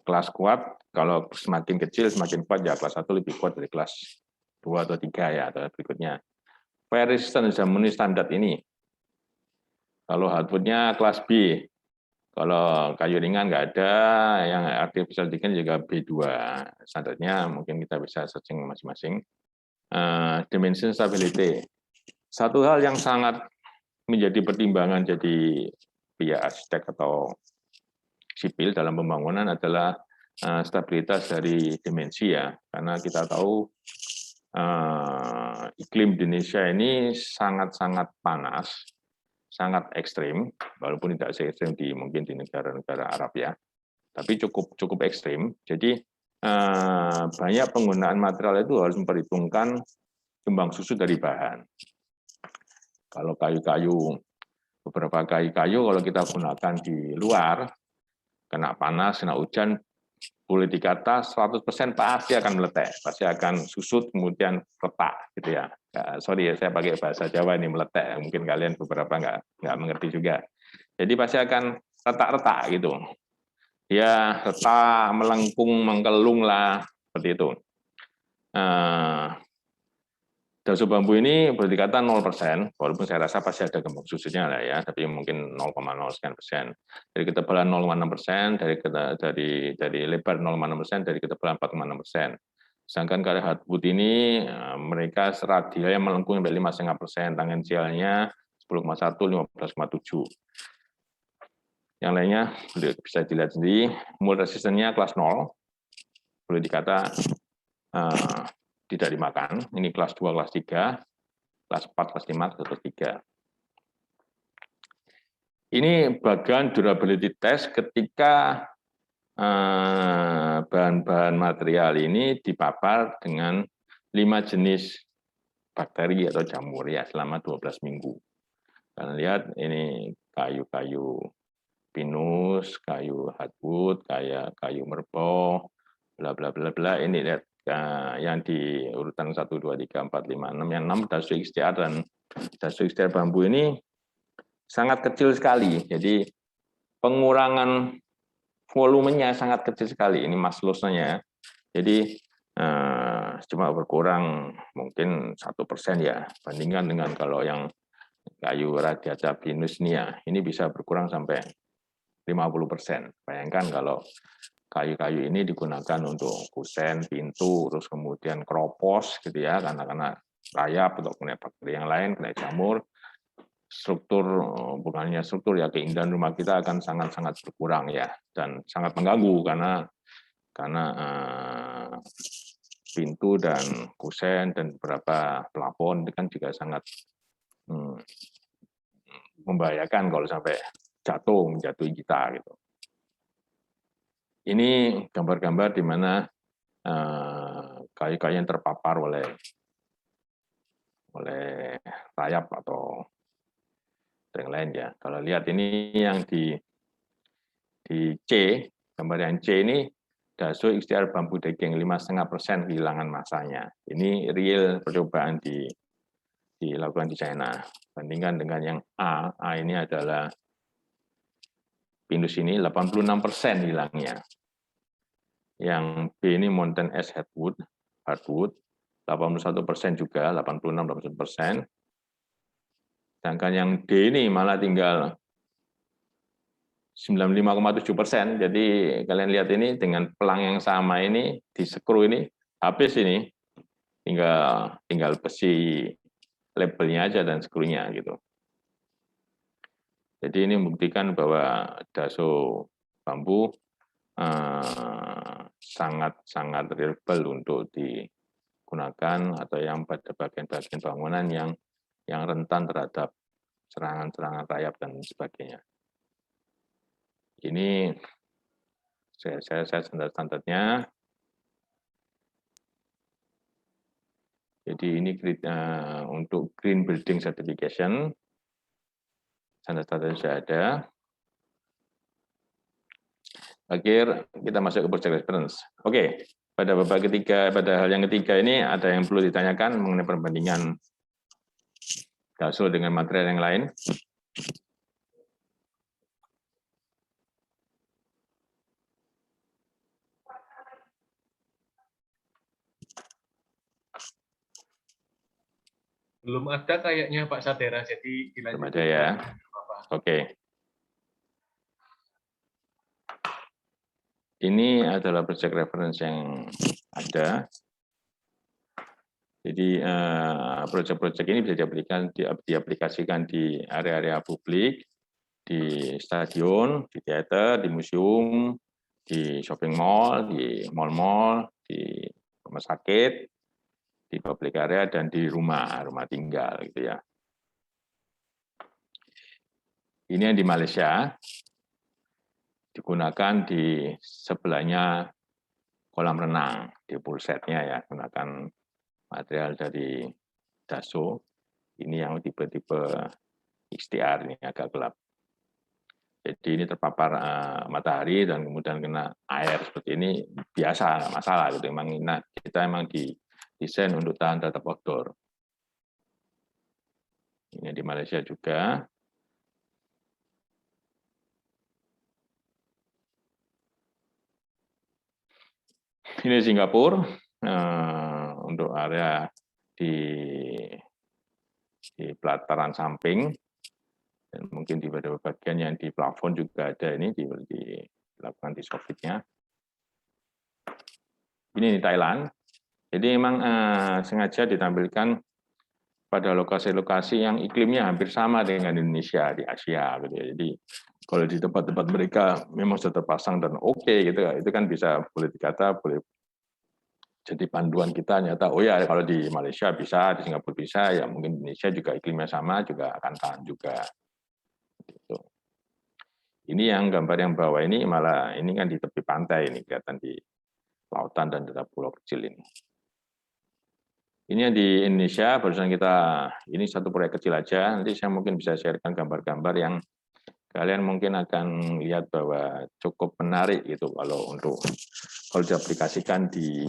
Kelas kuat kalau semakin kecil semakin kuat ya, kelas 1 lebih kuat dari kelas 2 atau 3 ya atau berikutnya. Fire resistant sudah memenuhi standar ini. Kalau hardwood-nya kelas B. Kalau kayu ringan nggak ada, yang artificial decking juga B2. Standarnya mungkin kita bisa searching masing-masing. Dimension stability. Satu hal yang sangat menjadi pertimbangan jadi pihak arsitek atau sipil dalam pembangunan adalah stabilitas dari dimensi ya, karena kita tahu iklim di Indonesia ini sangat-sangat panas, sangat ekstrim, walaupun tidak se-ekstrim mungkin di negara-negara Arab ya, tapi cukup ekstrim. Jadi banyak penggunaan material itu harus memperhitungkan kembang susu dari bahan. Kalau kayu-kayu, beberapa kayu-kayu kalau kita gunakan di luar, kena panas, kena hujan, boleh dikata 100% pasti akan meletek, pasti akan susut kemudian retak gitu ya. Sorry ya, saya pakai bahasa Jawa ini meletek, mungkin kalian beberapa nggak mengerti juga. Jadi pasti akan retak-retak gitu. Ya retak, melengkung, mengkelung lah seperti itu. Daso bambu ini boleh dikata 0%, walaupun saya rasa pasti ada kembang susunya lah ya, tapi mungkin 0,0%. Dari ketebalan 0,6%, dari lebar 0,6%, dari ketebalan 4,6%. Sedangkan kalau hardwood ini mereka radialnya melengkung sampai 5,5%, tangensialnya 10,1, 15,7. Yang lainnya bisa dilihat sendiri, mold resistennya kelas 0, boleh dikata tidak dimakan. Ini kelas 2, kelas 3, kelas 4, kelas 5, kelas 3. Ini bagian durability test ketika bahan-bahan material ini dipapar dengan 5 jenis bakteri atau jamur ya selama 12 minggu. Kalian lihat ini kayu-kayu pinus, kayu hardwood, kayu merbau, bla bla bla bla. Ini lihat yang di urutan 1, 2, 3, 4, 5, 6, yang 6 Daso XTR dan Daso XTR bambu ini sangat kecil sekali. Jadi pengurangan volumenya sangat kecil sekali. Ini mass loss-nya. Jadi cuma berkurang mungkin 1% ya, bandingkan dengan kalau yang kayu radiata pinus ini bisa berkurang sampai 50%. Bayangkan kalau kayu-kayu ini digunakan untuk kusen, pintu, terus kemudian kropos gitu ya, karena rayap atau kena bakteri yang lain, kena jamur, struktur bukannya struktur ya, keindahan rumah kita akan sangat-sangat berkurang ya, dan sangat mengganggu karena pintu dan kusen dan beberapa plafon itu kan juga sangat membahayakan kalau sampai menjatuhi kita gitu. Ini gambar-gambar di mana kayu-kayu yang terpapar oleh rayap atau yang lain ya. Kalau lihat ini yang di C, gambar yang C ini Daso XTR bambu decking 5,5% kehilangan masanya. Ini real percobaan dilakukan di China. Bandingkan dengan yang A ini adalah pinus ini 86% hilangnya. Yang B ini mountain ash hardwood, 81% juga, 86-81%. Sedangkan yang D ini malah tinggal 95,7%. Jadi kalian lihat ini dengan pelang yang sama ini, di skru ini, habis ini, tinggal besi labelnya aja dan skrunya gitu. Jadi ini membuktikan bahwa Daso bambu sangat reliable untuk digunakan atau yang pada bagian-bagian bangunan yang rentan terhadap serangan-serangan rayap dan sebagainya. Ini saya standar-standarnya. Jadi ini untuk Green Building Certification, standar-standarnya sudah ada. Akhir kita masuk ke project reference. Oke, pada hal yang ketiga ini ada yang perlu ditanyakan mengenai perbandingan Daso dengan material yang lain. Belum ada kayaknya Pak Sadera, jadi dilanjutkan. Belum ada ya. Oke. Ini adalah project reference yang ada. Jadi proyek-proyek ini bisa diaplikasikan di area-area publik, di stadion, di teater, di museum, di shopping mall, di mall-mall, di rumah sakit, di public area, dan di rumah tinggal gitu ya. Ini yang di Malaysia, digunakan di sebelahnya kolam renang, di pool set-nya ya, gunakan material dari Dassault. Ini yang tipe-tipe XTR, ini agak gelap. Jadi ini terpapar matahari dan kemudian kena air seperti ini biasa, nggak masalah gitu. Kita emang didesain untuk tahan terhadap outdoor. Ini di Malaysia juga. Ini Singapura untuk area di pelataran samping. Dan mungkin di bagian yang di plafon juga ada ini dilakukan di soffitnya. Ini di Thailand. Jadi memang sengaja ditampilkan pada lokasi-lokasi yang iklimnya hampir sama dengan Indonesia di Asia gitu ya. Jadi kalau di tempat-tempat mereka memang sudah terpasang dan oke gitu, itu kan bisa boleh dikata boleh jadi panduan kita nyata. Oh ya kalau di Malaysia bisa, di Singapura bisa, ya mungkin Indonesia juga iklimnya sama juga akan tahan juga. Gitu. Ini yang gambar yang bawah ini malah ini kan di tepi pantai ini kelihatan di lautan dan ada pulau kecil ini. Ini yang di Indonesia barusan ini satu proyek kecil aja. Nanti saya mungkin bisa sharekan gambar-gambar yang kalian mungkin akan lihat bahwa cukup menarik gitu kalau diaplikasikan di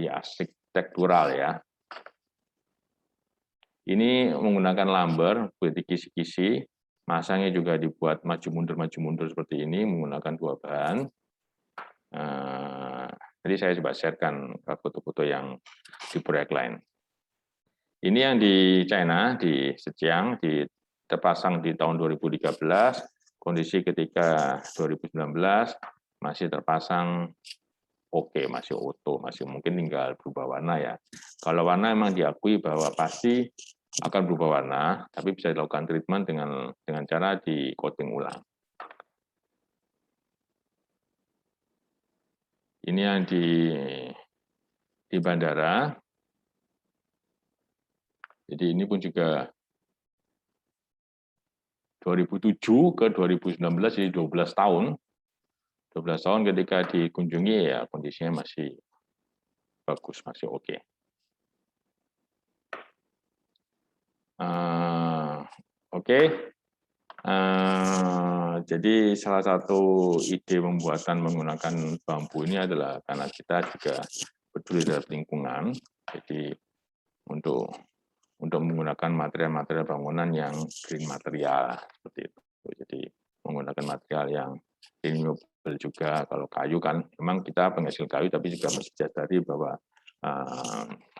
arsitektural ya. Ini menggunakan lumber, boleh dikisi-kisi, masangnya juga dibuat maju mundur seperti ini menggunakan dua bahan. Jadi saya coba sharekan foto-foto yang di proyek lain. Ini yang di China, di Zhejiang, terpasang di tahun 2013, kondisi ketika 2019 masih terpasang oke, masih utuh, masih mungkin tinggal berubah warna ya. Kalau warna memang diakui bahwa pasti akan berubah warna, tapi bisa dilakukan treatment dengan cara di coating ulang. Ini yang di bandara. Jadi ini pun juga 2007 ke 2019 jadi 12 tahun. 12 tahun ketika dikunjungi ya kondisinya masih bagus, masih oke. Jadi salah satu ide pembuatan menggunakan bambu ini adalah karena kita juga peduli terhadap lingkungan. Jadi untuk menggunakan material-material bangunan yang green material seperti itu. Jadi menggunakan material yang renewable juga. Kalau kayu kan memang kita penghasil kayu tapi juga mesti sadari bahwa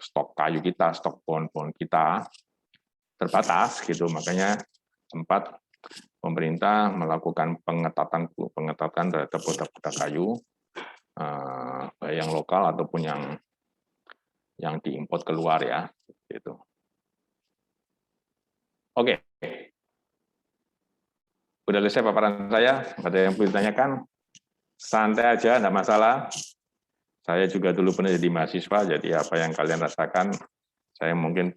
stok kayu kita, stok pohon-pohon kita terbatas gitu. Makanya sempat pemerintah melakukan pengetatan terhadap produk-produk kayu baik yang lokal ataupun yang diimpor keluar ya gitu. Oke. Udah selesai paparan saya, ada yang perlu ditanyakan? Santai aja, enggak masalah. Saya juga dulu pernah jadi mahasiswa, jadi apa yang kalian rasakan, saya mungkin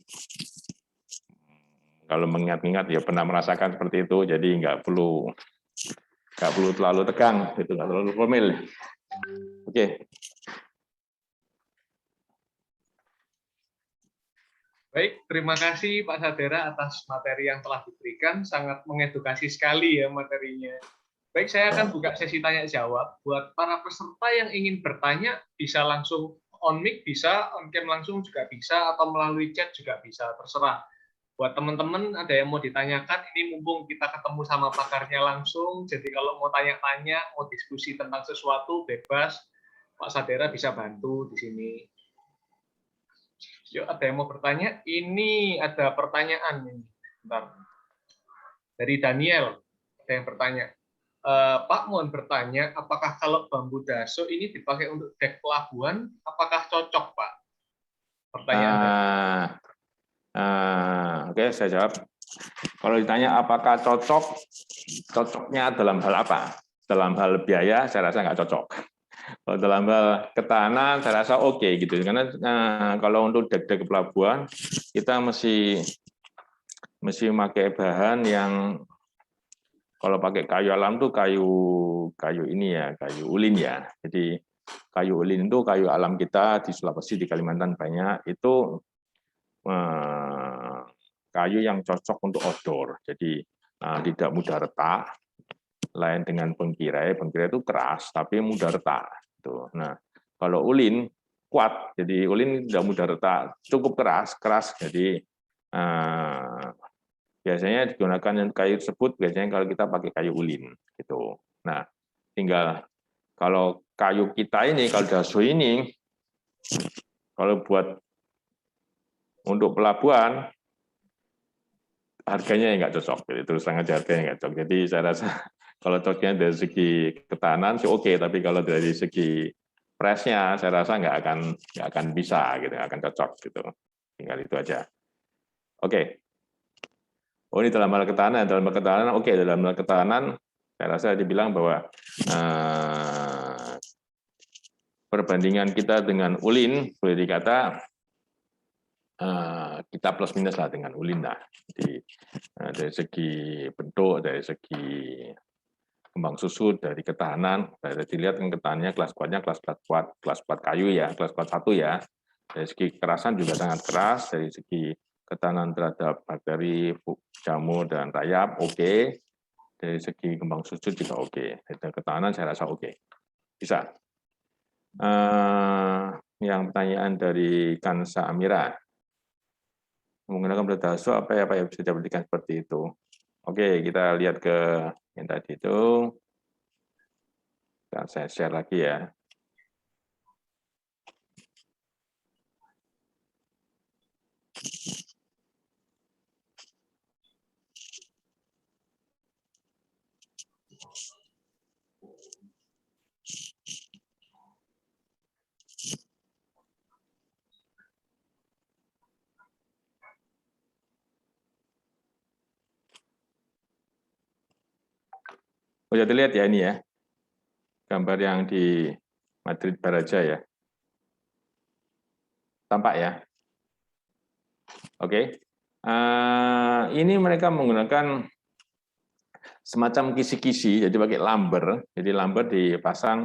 kalau mengingat-ingat ya pernah merasakan seperti itu, jadi nggak perlu terlalu tegang, itu nggak terlalu formal. Oke. Baik, terima kasih Pak Sadera atas materi yang telah diberikan, sangat mengedukasi sekali ya materinya. Baik, saya akan buka sesi tanya jawab. Buat para peserta yang ingin bertanya, bisa langsung on mic, bisa on cam langsung juga bisa, atau melalui chat juga bisa, terserah. Buat teman-teman ada yang mau ditanyakan, ini mumpung kita ketemu sama pakarnya langsung, jadi kalau mau tanya-tanya, mau diskusi tentang sesuatu, bebas, Pak Sadera bisa bantu di sini. Yuk, ada yang mau bertanya? Ini ada pertanyaan ini. Bentar. Dari Daniel, ada yang bertanya. Pak, mohon bertanya, apakah kalau bambu daso ini dipakai untuk dek pelabuhan, apakah cocok, Pak? Pertanyaan. Oke, saya jawab. Kalau ditanya apakah cocoknya dalam hal apa? dalam hal biaya saya rasa nggak cocok. Kalau dalam hal ketahanan saya rasa oke gitu, karena kalau untuk dek-dek pelabuhan kita mesti pakai bahan yang kalau pakai kayu alam tuh kayu ini ya, kayu ulin ya. Jadi kayu ulin itu kayu alam kita di Sulawesi, di Kalimantan banyak, itu kayu yang cocok untuk outdoor. Jadi tidak mudah retak. Lain dengan bengkirai itu keras tapi mudah retak. Nah, kalau ulin kuat, jadi ulin tidak mudah retak, cukup keras. Jadi biasanya digunakan kayu tersebut biasanya kalau kita pakai kayu ulin gitu. Nah, tinggal kalau kayu kita ini kalau daso ini kalau buat untuk pelabuhan harganya nggak cocok, jadi terus terang aja harganya nggak cocok. Jadi saya rasa kalau cocoknya dari segi ketahanan sih oke, tapi kalau dari segi price-nya saya rasa nggak akan bisa gitu, nggak akan cocok gitu. Tinggal itu aja. Oke. Oh ini dalam hal ketahanan, oke, dalam hal ketahanan saya rasa dibilang bahwa perbandingan kita dengan ulin boleh dikata kita plus minus lah dengan ulin lah. Jadi dari segi bentuk, dari segi kembang susu, dari ketahanan, dari dilihat ketahanannya kelas kuat kayu ya, kelas kuat 1 ya. Dari segi kekerasan juga sangat keras, dari segi ketahanan terhadap bakteri, jamur dan rayap oke. Dari segi kembang susu juga oke. Dan ketahanan saya rasa oke. Bisa. Yang pertanyaan dari Kansa Amira. Menggunakan Biodaso apa ya Pak yang bisa diberikan seperti itu? Oke, kita lihat ke yang tadi itu. Dan saya share lagi ya. Bisa dilihat ya ini ya, gambar yang di Madrid Baraja ya. Tampak ya? Oke. Ini mereka menggunakan semacam kisi-kisi, jadi pakai lumber. Jadi lumber dipasang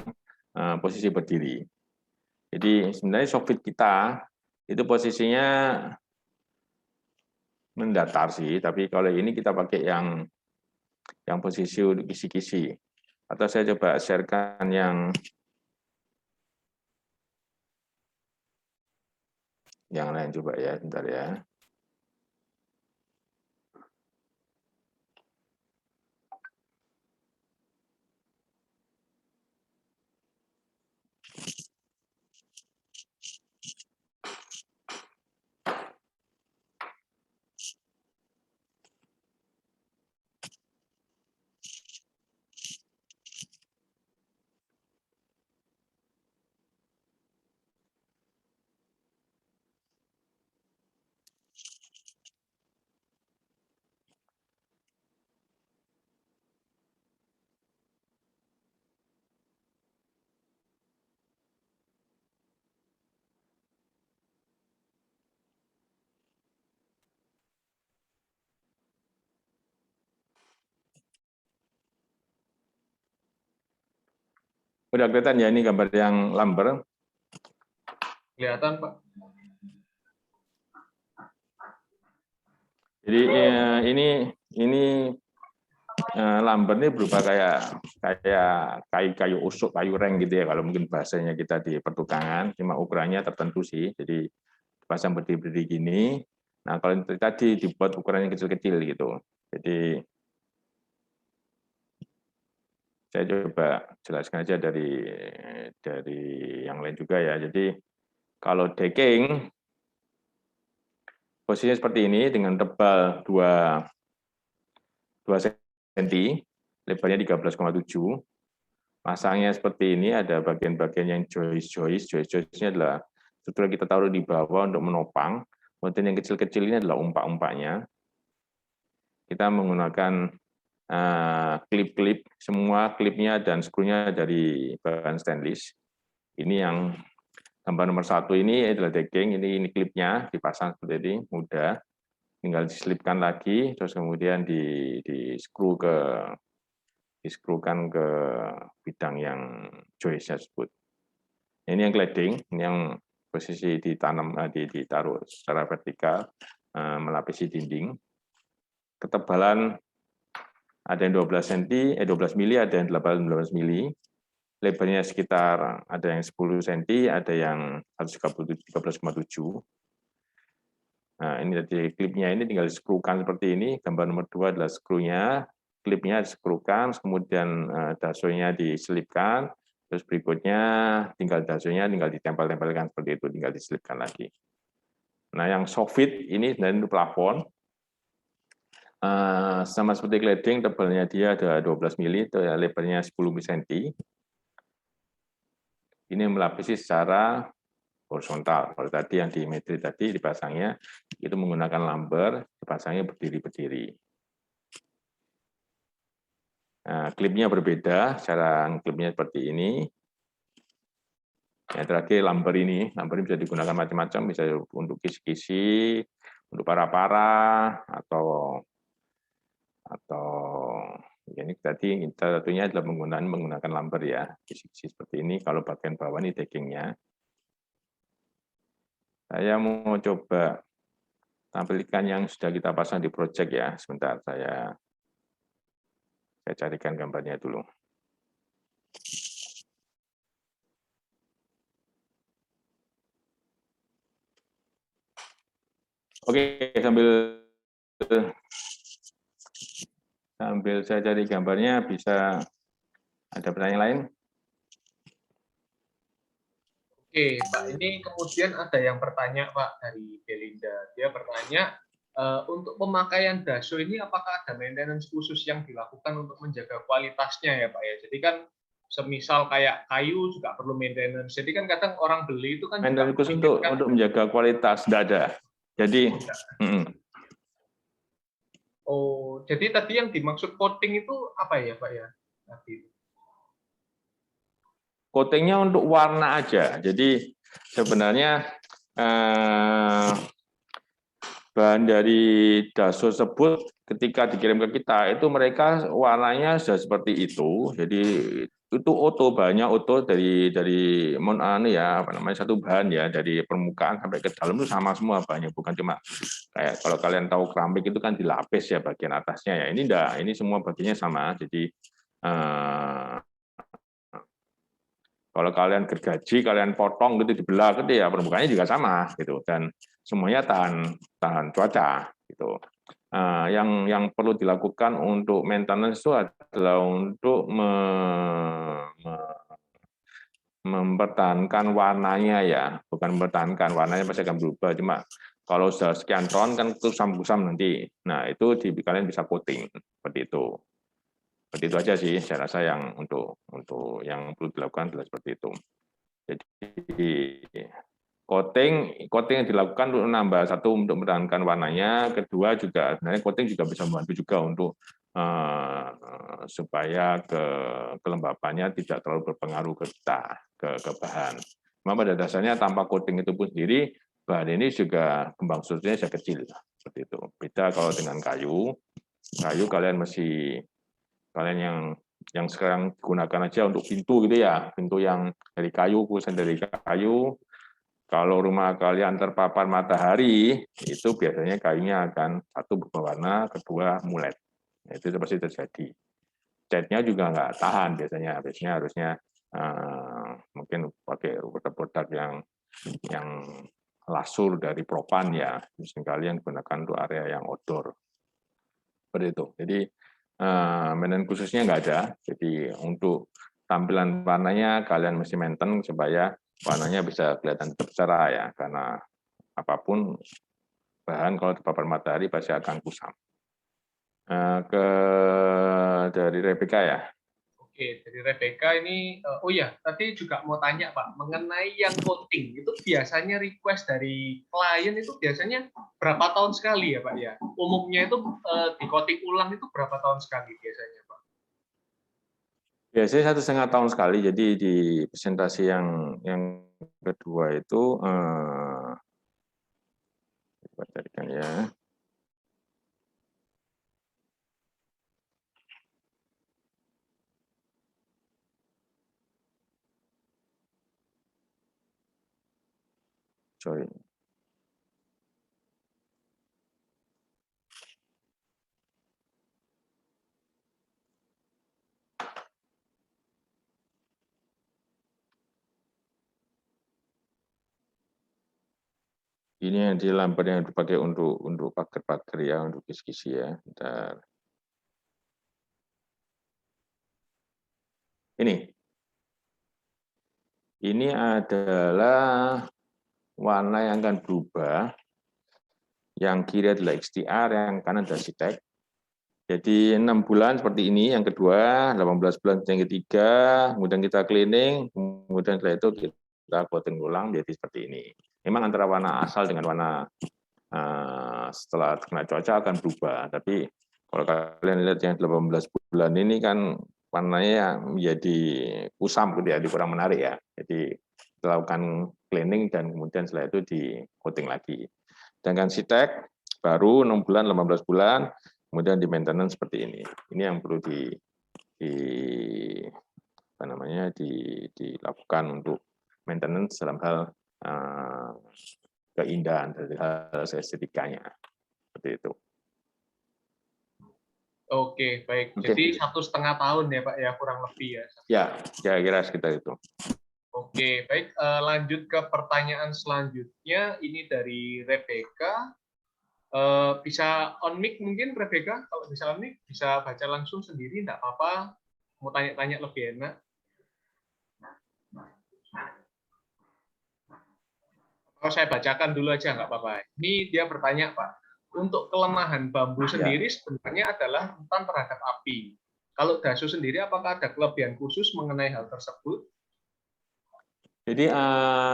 posisi berdiri. Jadi sebenarnya sofit kita itu posisinya mendatar sih, tapi kalau ini kita pakai yang posisi kisi-kisi. Atau saya coba sharekan yang lain coba ya, bentar ya. Udah kelihatan ya ini gambar yang lumber. Kelihatan, Pak. Jadi ini lumber ini berupa kayak kayu usuk, kayu reng gitu ya kalau mungkin bahasanya kita di pertukangan, cuma ukurannya tertentu sih. Jadi pasang berdiri-berdiri gini. Nah, kalau tadi dibuat ukurannya kecil-kecil gitu. Jadi saya coba jelaskan aja dari yang lain juga ya. Jadi kalau decking posisinya seperti ini dengan tebal 2 cm, lebarnya 13,7. Pasangnya seperti ini, ada bagian-bagian yang joist-joist-nya adalah struktur kita taruh di bawah untuk menopang. Kemudian yang kecil-kecil ini adalah umpak-umpaknya. Kita menggunakan klip-klip semua klipnya dan skrunya dari bahan stainless. Ini yang gambar nomor 1 ini adalah decking, ini klipnya dipasang seperti ini, mudah. Tinggal diselipkan lagi, terus kemudian diskrukan ke bidang yang joist tersebut. Ini yang cladding, ini yang posisi ditaruh secara vertikal, melapisi dinding. Ketebalan ada yang 12 cm, 12 mili, ada yang 18 mili. Lebarnya sekitar ada yang 10 cm, ada yang 13,7. Nah, ini dari klipnya ini tinggal diskrukan seperti ini. Gambar nomor 2 adalah skrunya, klipnya diskrukan, kemudian dasonya diselipkan, terus berikutnya dasonya tinggal ditempel-tempelkan seperti itu, tinggal diselipkan lagi. Nah, yang soft fit ini sebenarnya plafon. Sama seperti cladding, tebalnya dia ada 12 mili, lebarnya 10 cm. Ini melapisi secara horizontal. Kalau tadi yang di metri tadi dipasangnya itu menggunakan lumber, dipasangnya berdiri-berdiri. Nah, klipnya berbeda, cara klipnya seperti ini. Yang terakhir lumber ini bisa digunakan macam-macam, bisa untuk kisi-kisi, untuk para-para, atau ini tadi kita tentunya adalah menggunakan lumber ya, kisi-kisi seperti ini. Kalau bagian bawah ini deckingnya. Saya mau coba tampilkan yang sudah kita pasang di project ya. Sebentar, saya carikan gambarnya dulu. Oke, sambil saya cari gambarnya, bisa ada pertanyaan lain? Oke, Pak. Ini kemudian ada yang bertanya, Pak, dari Belinda. Dia bertanya, untuk pemakaian daso ini apakah ada maintenance khusus yang dilakukan untuk menjaga kualitasnya ya, Pak ya? Jadi kan semisal kayak kayu juga perlu maintenance. Jadi kan kadang orang beli itu kan maintenance khusus untuk menjaga kualitas tidak ada. Jadi jadi tadi yang dimaksud coating itu apa ya, Pak ya? Tadi. Coatingnya untuk warna aja. Jadi sebenarnya bahan dari daso tersebut ketika dikirim ke kita itu mereka warnanya sudah seperti itu. Jadi itu bahannya dari satu bahan ya, dari permukaan sampai ke dalam itu sama semua bahannya, bukan cuma kayak kalau kalian tahu keramik itu kan dilapis ya bagian atasnya ya. Ini enggak, ini semua bagiannya sama. Jadi kalau kalian gergaji, kalian potong gitu dibelah gitu ya permukaannya juga sama gitu, dan semuanya tahan cuaca gitu. Yang perlu dilakukan untuk maintenance itu adalah untuk mempertahankan warnanya ya, bukan mempertahankan warnanya pasti akan berubah, cuma kalau sudah sekian tahun kan kusam-kusam nanti. Nah itu kalian bisa coating seperti itu. Seperti itu aja sih, saya rasa yang untuk yang perlu dilakukan adalah seperti itu. Jadi coating yang dilakukan untuk menambah, satu untuk mempertahankan warnanya, kedua juga sebenarnya coating juga bisa membantu juga untuk supaya kelembapannya tidak terlalu berpengaruh ke bahan. Memang pada dasarnya tanpa coating itu pun sendiri bahan ini juga kembang strukturnya bisa kecil seperti itu. Beda kalau dengan kayu kalian yang sekarang gunakan aja untuk pintu gitu ya, pintu yang dari kayu, kusen dari kayu. Kalau rumah kalian terpapar matahari, itu biasanya kayunya akan satu berwarna, kedua mulet. Itu pasti terjadi. Catnya juga nggak tahan biasanya harusnya mungkin pakai produk yang lasur dari propan ya, misalnya kalian gunakan untuk area yang outdoor. Seperti itu. Jadi maintenance khususnya nggak ada. Jadi untuk tampilan warnanya kalian mesti maintain supaya warnanya bisa kelihatan tetap cerah ya, karena apapun bahan kalau terpapar matahari pasti akan kusam. Dari Rebecca ya. Oke, dari Rebecca ini, oh ya, tadi juga mau tanya Pak, mengenai yang coating, itu biasanya request dari klien itu biasanya berapa tahun sekali ya Pak ya? Umumnya itu di coating ulang itu berapa tahun sekali biasanya Pak? Biasanya 1,5 tahun sekali. Jadi di presentasi yang kedua itu coba carikan ya. Sorry. Ini yang di lambat yang dipakai untuk pagar-pagar ya, untuk kisi-kisi ya. Bentar. Ini adalah warna yang akan berubah. Yang kiri adalah XTR, yang kanan adalah CTEK. Jadi 6 bulan seperti ini, yang kedua, 18 bulan yang ketiga, kemudian kita cleaning, kemudian setelah itu kita coating ulang menjadi seperti ini. Memang antara warna asal dengan warna setelah kena cuaca akan berubah, tapi kalau kalian lihat yang 18 bulan ini kan warnanya menjadi kusam gitu ya, kurang menarik ya. Jadi kita lakukan cleaning dan kemudian setelah itu di coating lagi. Sedangkan CTEK baru 6 bulan, 18 bulan, kemudian di maintenance seperti ini. Ini yang perlu dilakukan untuk maintenance dalam hal keindahan dari hal estetikanya. Seperti itu. Oke, baik. Jadi 1,5 tahun ya Pak ya, kurang lebih ya. Ya, kira-kira sekitar itu. Oke, baik. Lanjut ke pertanyaan selanjutnya. Ini dari Rebecca. Bisa on mic mungkin Rebecca? Kalau bisa on mic, bisa baca langsung sendiri, enggak apa-apa. Mau tanya-tanya lebih enak. Kalau saya bacakan dulu aja nggak apa-apa. Ini dia bertanya Pak, untuk kelemahan bambu sendiri sebenarnya adalah rentan terhadap api. Kalau dasu sendiri, apakah ada kelebihan khusus mengenai hal tersebut? Jadi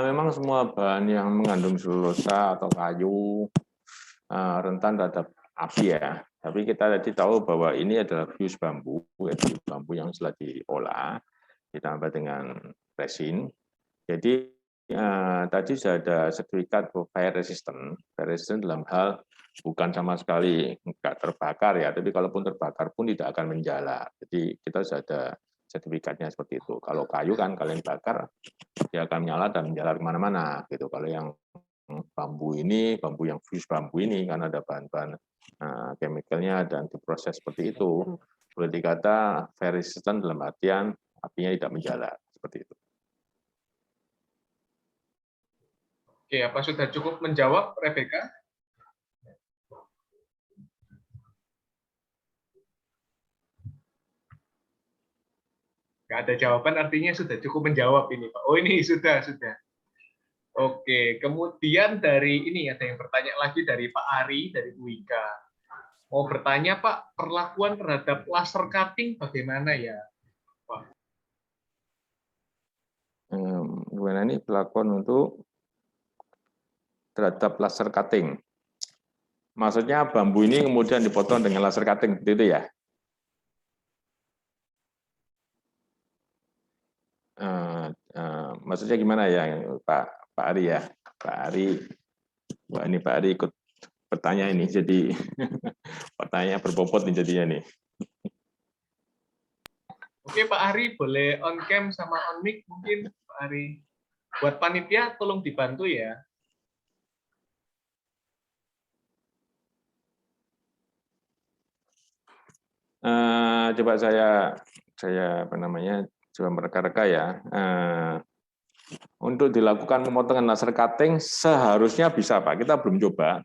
memang semua bahan yang mengandung selulosa atau kayu rentan terhadap api ya. Tapi kita tadi tahu bahwa ini adalah fuse bambu, yaitu bambu yang setelah diolah ditambah dengan resin. Jadi tadi sudah ada sertifikat fire resistant. Fire resistant dalam hal bukan sama sekali nggak terbakar ya, tapi kalaupun terbakar pun tidak akan menjalar. Jadi kita sudah ada sertifikatnya seperti itu. Kalau kayu kan kalian bakar, dia akan menyala dan menjalar kemana-mana gitu. Kalau yang bambu ini, bambu yang fuse bambu ini kan ada bahan-bahan chemicalnya dan diproses seperti itu. Boleh dikata fire resistant dalam artian apinya tidak menjalar seperti itu. Oke, apa sudah cukup menjawab, Rebecca? Nggak ada jawaban, artinya sudah cukup menjawab ini, Pak. Oh, ini sudah. Oke, kemudian dari ini ada yang bertanya lagi dari Pak Ari, dari UIKA. Mau bertanya, Pak, perlakuan terhadap laser cutting bagaimana ya, Pak? Gimana ini perlakuan untuk terhadap laser cutting? Maksudnya bambu ini kemudian dipotong dengan laser cutting, seperti itu ya? Maksudnya gimana ya, Pak Ari ya? Pak Ari, wah ini Pak Ari ikut bertanya ini, jadi pertanyaan berbobot nih jadinya nih. Oke Pak Ari, boleh on cam sama on mic mungkin Pak Ari. Buat panitia tolong dibantu ya. Coba saya coba mereka-reka ya. Untuk dilakukan pemotongan laser cutting seharusnya bisa Pak. Kita belum coba.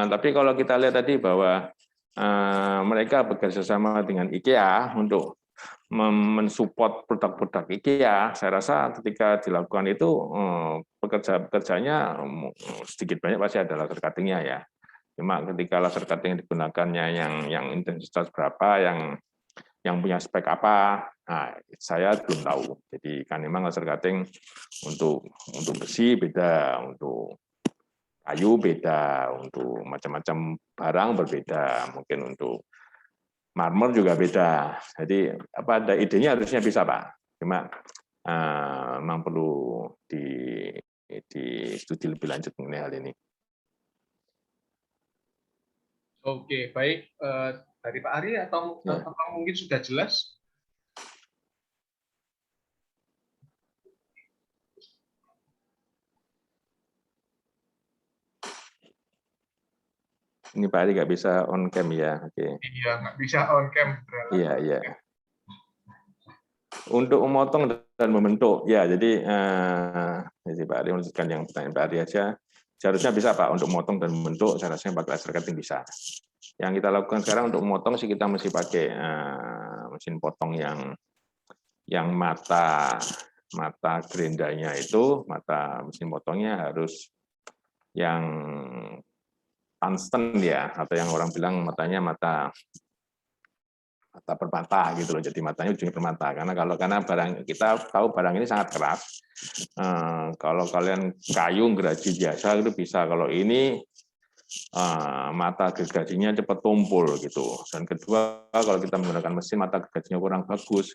Tapi kalau kita lihat tadi bahwa mereka bekerja sama dengan IKEA untuk mensupport produk-produk IKEA, saya rasa ketika dilakukan itu pekerjanya sedikit banyak pasti ada laser cutting-nya ya. Cuma ketika laser cutting digunakannya yang intensitas berapa, yang punya spek apa, nah, saya belum tahu. Jadi kan memang laser cutting untuk besi beda, untuk kayu beda, untuk macam-macam barang berbeda, mungkin untuk marmer juga beda. Jadi apa ada idenya harusnya bisa Pak. Cuma memang perlu di studi lebih lanjut mengenai hal ini. Oke, baik. Dari Pak Ari atau Ya. mungkin sudah jelas? Ini Pak Ari nggak bisa on cam ya. Oke. Iya, nggak bisa on cam. Iya, iya. Untuk memotong dan membentuk, ya jadi Pak Ari melanjutkan yang pertanyaan Pak Ari aja. Seharusnya bisa Pak untuk memotong dan membentuk, saya rasa pakai laser cutting bisa. Yang kita lakukan sekarang untuk memotong sih kita mesti pakai mesin potong yang mata gerendanya itu, mata mesin potongnya harus yang tungsten ya, atau yang orang bilang matanya mata permata gitu loh, jadi matanya ujungnya permata, karena barang kita tahu barang ini sangat keras. Kalau kalian kayu geraji biasa itu bisa, kalau ini mata gergajinya cepat tumpul gitu. Dan kedua, kalau kita menggunakan mesin mata gergajinya kurang bagus,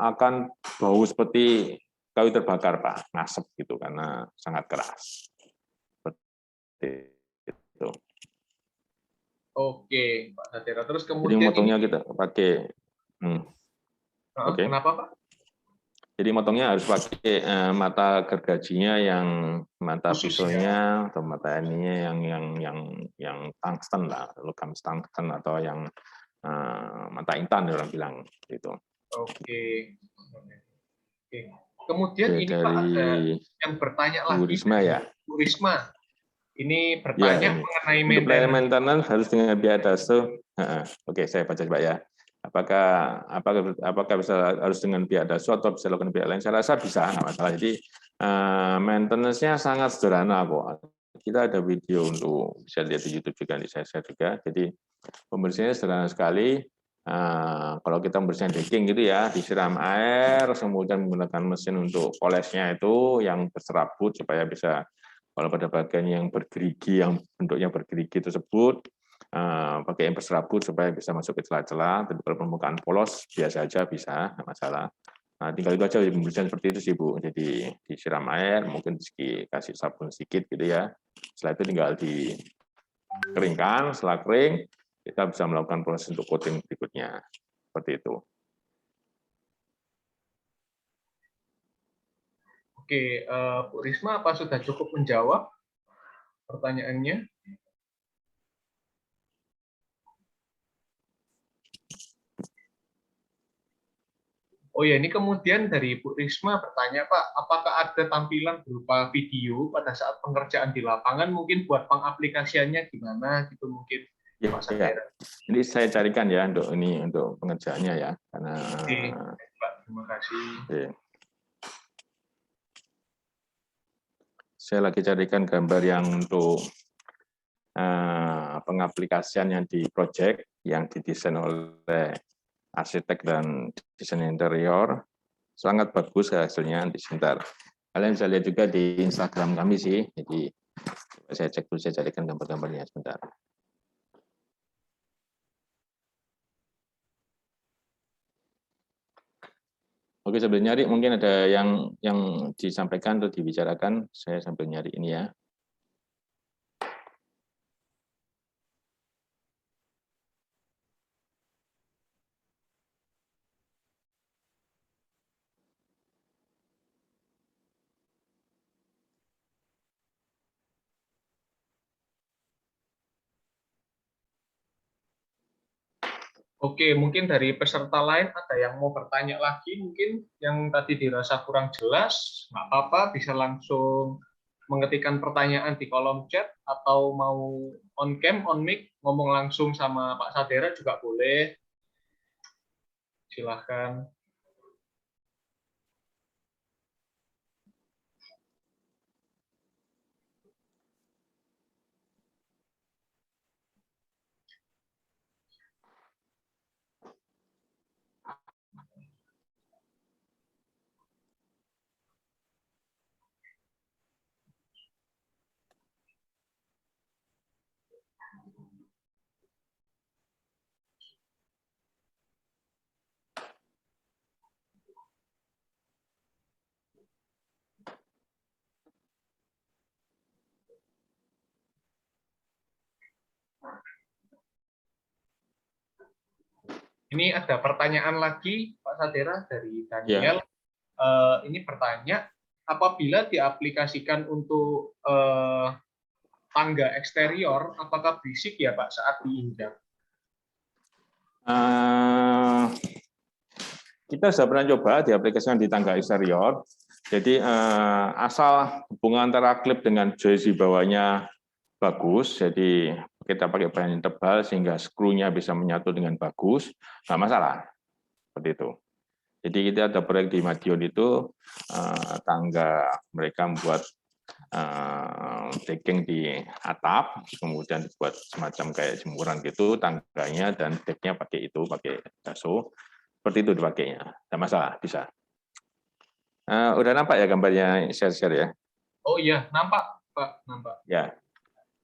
akan bau seperti kayu terbakar Pak, ngasep gitu karena sangat keras. Seperti itu. Oke, Pak Satira. Terus Jadi kemudian motongnya kita pakai. Oke. Kenapa Pak? Jadi motongnya harus pakai mata gergajinya yang mata Khusus ya. pisaunya atau mata ininya yang tungsten lah, logam tungsten atau yang mata intan orang bilang gitu. Oke. Oke. Kemudian Oke, ini Pak dari ada yang bertanya Bu lagi Risma ya. Bu Risma. Ini Ya, bertanya ini. mengenai Untuk pelayanan maintenance. maintenance harus dengan biaya daso. Oke, saya baca Pak ya. Apakah bisa harus dengan pihak daso atau bisa lakukan pihak lain? Saya rasa bisa, nggak masalah. Jadi maintenance-nya sangat sederhana kok. Kita ada video untuk bisa lihat di YouTube juga, di saya share juga. Jadi pembersihannya sederhana sekali. Kalau kita membersihkan decking gitu ya, disiram air, kemudian menggunakan mesin untuk polesnya itu yang berserabut supaya bisa, kalau pada bagian yang bergerigi, yang bentuknya bergerigi tersebut, pakai yang berserabut supaya bisa masuk ke celah-celah. Tapi kalau permukaan polos biasa aja bisa, nggak masalah. Nah, tinggal itu aja pembersihan seperti itu sih Bu. Jadi disiram air, mungkin kasih sabun sedikit gitu ya. Setelah itu tinggal dikeringkan, setelah kering kita bisa melakukan proses untuk coating berikutnya. Seperti itu. Oke, Bu Risma, apa sudah cukup menjawab pertanyaannya? Oh ya, ini kemudian dari Bu Risma bertanya, Pak, apakah ada tampilan berupa video pada saat pengerjaan di lapangan, mungkin buat pengaplikasiannya gimana gitu mungkin, Ya, Pak ya. Satera? Ini saya carikan ya untuk pengerjaannya ya, karena Oke, Pak, terima kasih. ya. Saya lagi carikan gambar yang untuk pengaplikasian yang di project yang didesain oleh arsitek dan desain interior. Sangat bagus hasilnya di sebentar. Kalian bisa lihat juga di Instagram kami sih. Jadi saya cek dulu, saya carikan gambar-gambarnya sebentar. Oke, sambil nyari mungkin ada yang disampaikan atau dibicarakan. Saya sambil nyari ini ya. Oke, mungkin dari peserta lain ada yang mau bertanya lagi, mungkin yang tadi dirasa kurang jelas, nggak apa-apa, bisa langsung mengetikkan pertanyaan di kolom chat, atau mau on cam, on mic, ngomong langsung sama Pak Sadera juga boleh. Silahkan. Ini ada pertanyaan lagi, Pak Sadera, dari Ya. Daniel. Ini bertanya, apabila diaplikasikan untuk tangga eksterior, apakah berisik ya Pak saat diinjak? Kita sudah pernah coba diaplikasikan di tangga eksterior. Jadi asal hubungan antara klip dengan joist di bawahnya bagus, jadi kita pakai bahan yang tebal sehingga skrunya bisa menyatu dengan bagus, nggak masalah. Seperti itu. Jadi kita ada proyek di Madiun itu, tangga mereka membuat decking di atap, kemudian dibuat semacam kayak jemuran gitu, tangganya dan decknya pakai itu, pakai daso. Seperti itu dipakainya, nggak masalah, bisa. Udah nampak ya gambarnya, share-share ya? Oh iya, nampak Pak, nampak. Ya,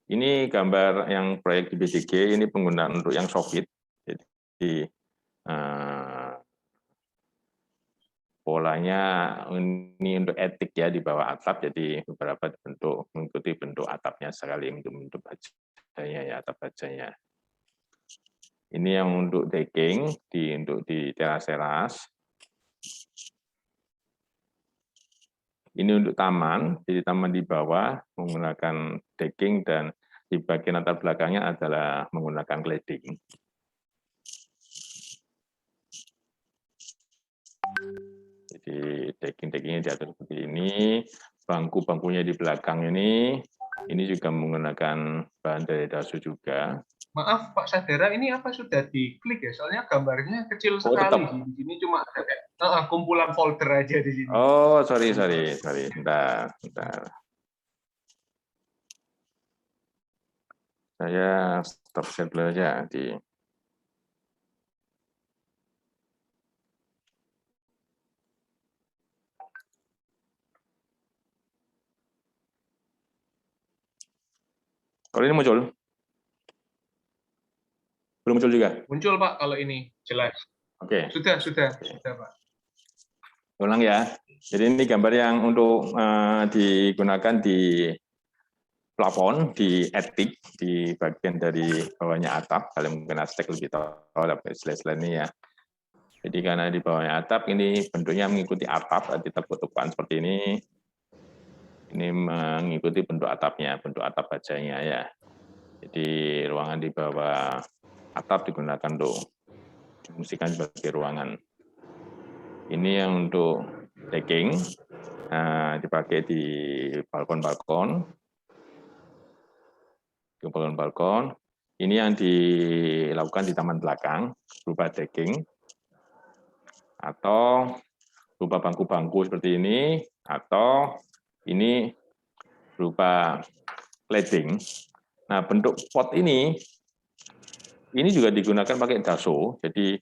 ini gambar yang proyek di BCG, ini penggunaan untuk yang soffit. Jadi polanya ini untuk etik ya di bawah atap, jadi beberapa bentuk mengikuti bentuk atapnya sekali untuk bentuk bajanya ya, atap bajanya. Ini yang untuk decking untuk di teras-teras. Ini untuk taman, jadi taman di bawah menggunakan decking dan di bagian latar belakangnya adalah menggunakan cladding. Jadi decking-deckingnya diatur seperti ini, bangku-bangkunya di belakang ini juga menggunakan bahan dari daso juga. Maaf Pak Sadera, ini apa sudah diklik ya? Soalnya gambarnya kecil Oh, sekali. tetap. Di sini cuma ada kayak kumpulan folder aja di sini. Oh, sorry. Bentar. Saya stop share dulu aja di. Kalau ini muncul? Belum muncul juga? Muncul Pak kalau ini, jelas. Oke. Sudah Pak. Ulang ya. Jadi ini gambar yang untuk digunakan di plafon, di etik, di bagian dari bawahnya atap. Kalian mungkin arsitek lebih tahu istilah ini ya. Jadi karena di bawahnya atap ini bentuknya mengikuti atap, di tepuk-tepukan seperti ini. Ini mengikuti bentuk atapnya, bentuk atap bajanya ya. Jadi ruangan di bawah atap digunakan untuk difungsikan sebagai ruangan. Ini yang untuk decking, dipakai di balkon-balkon. Di balkon-balkon. Ini yang dilakukan di taman belakang, berupa decking, atau berupa bangku-bangku seperti ini, atau ini berupa cladding. Nah, bentuk pot ini juga digunakan pakai daso, jadi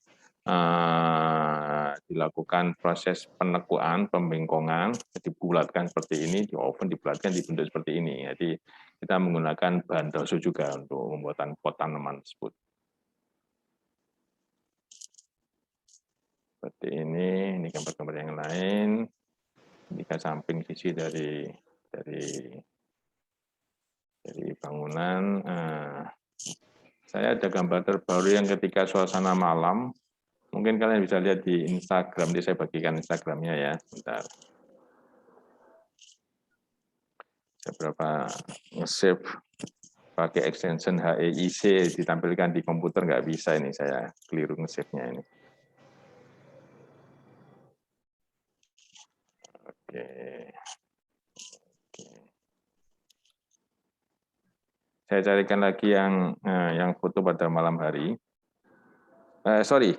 dilakukan proses penekuan, pembengkongan, dibulatkan seperti ini, di oven dibulatkan dibentuk seperti ini. Jadi kita menggunakan bahan daso juga untuk pembuatan pot tanaman tersebut. Seperti ini gambar-gambar yang lain. Ini ke samping sisi dari bangunan. Saya ada gambar terbaru yang ketika suasana malam. Mungkin kalian bisa lihat di Instagram, jadi saya bagikan Instagramnya ya. Bentar. Saya berapa nge-save pakai extension HEIC ditampilkan di komputer nggak bisa ini, saya keliru nge-save-nya ini. Oke. Saya carikan lagi yang foto pada malam hari. Sorry,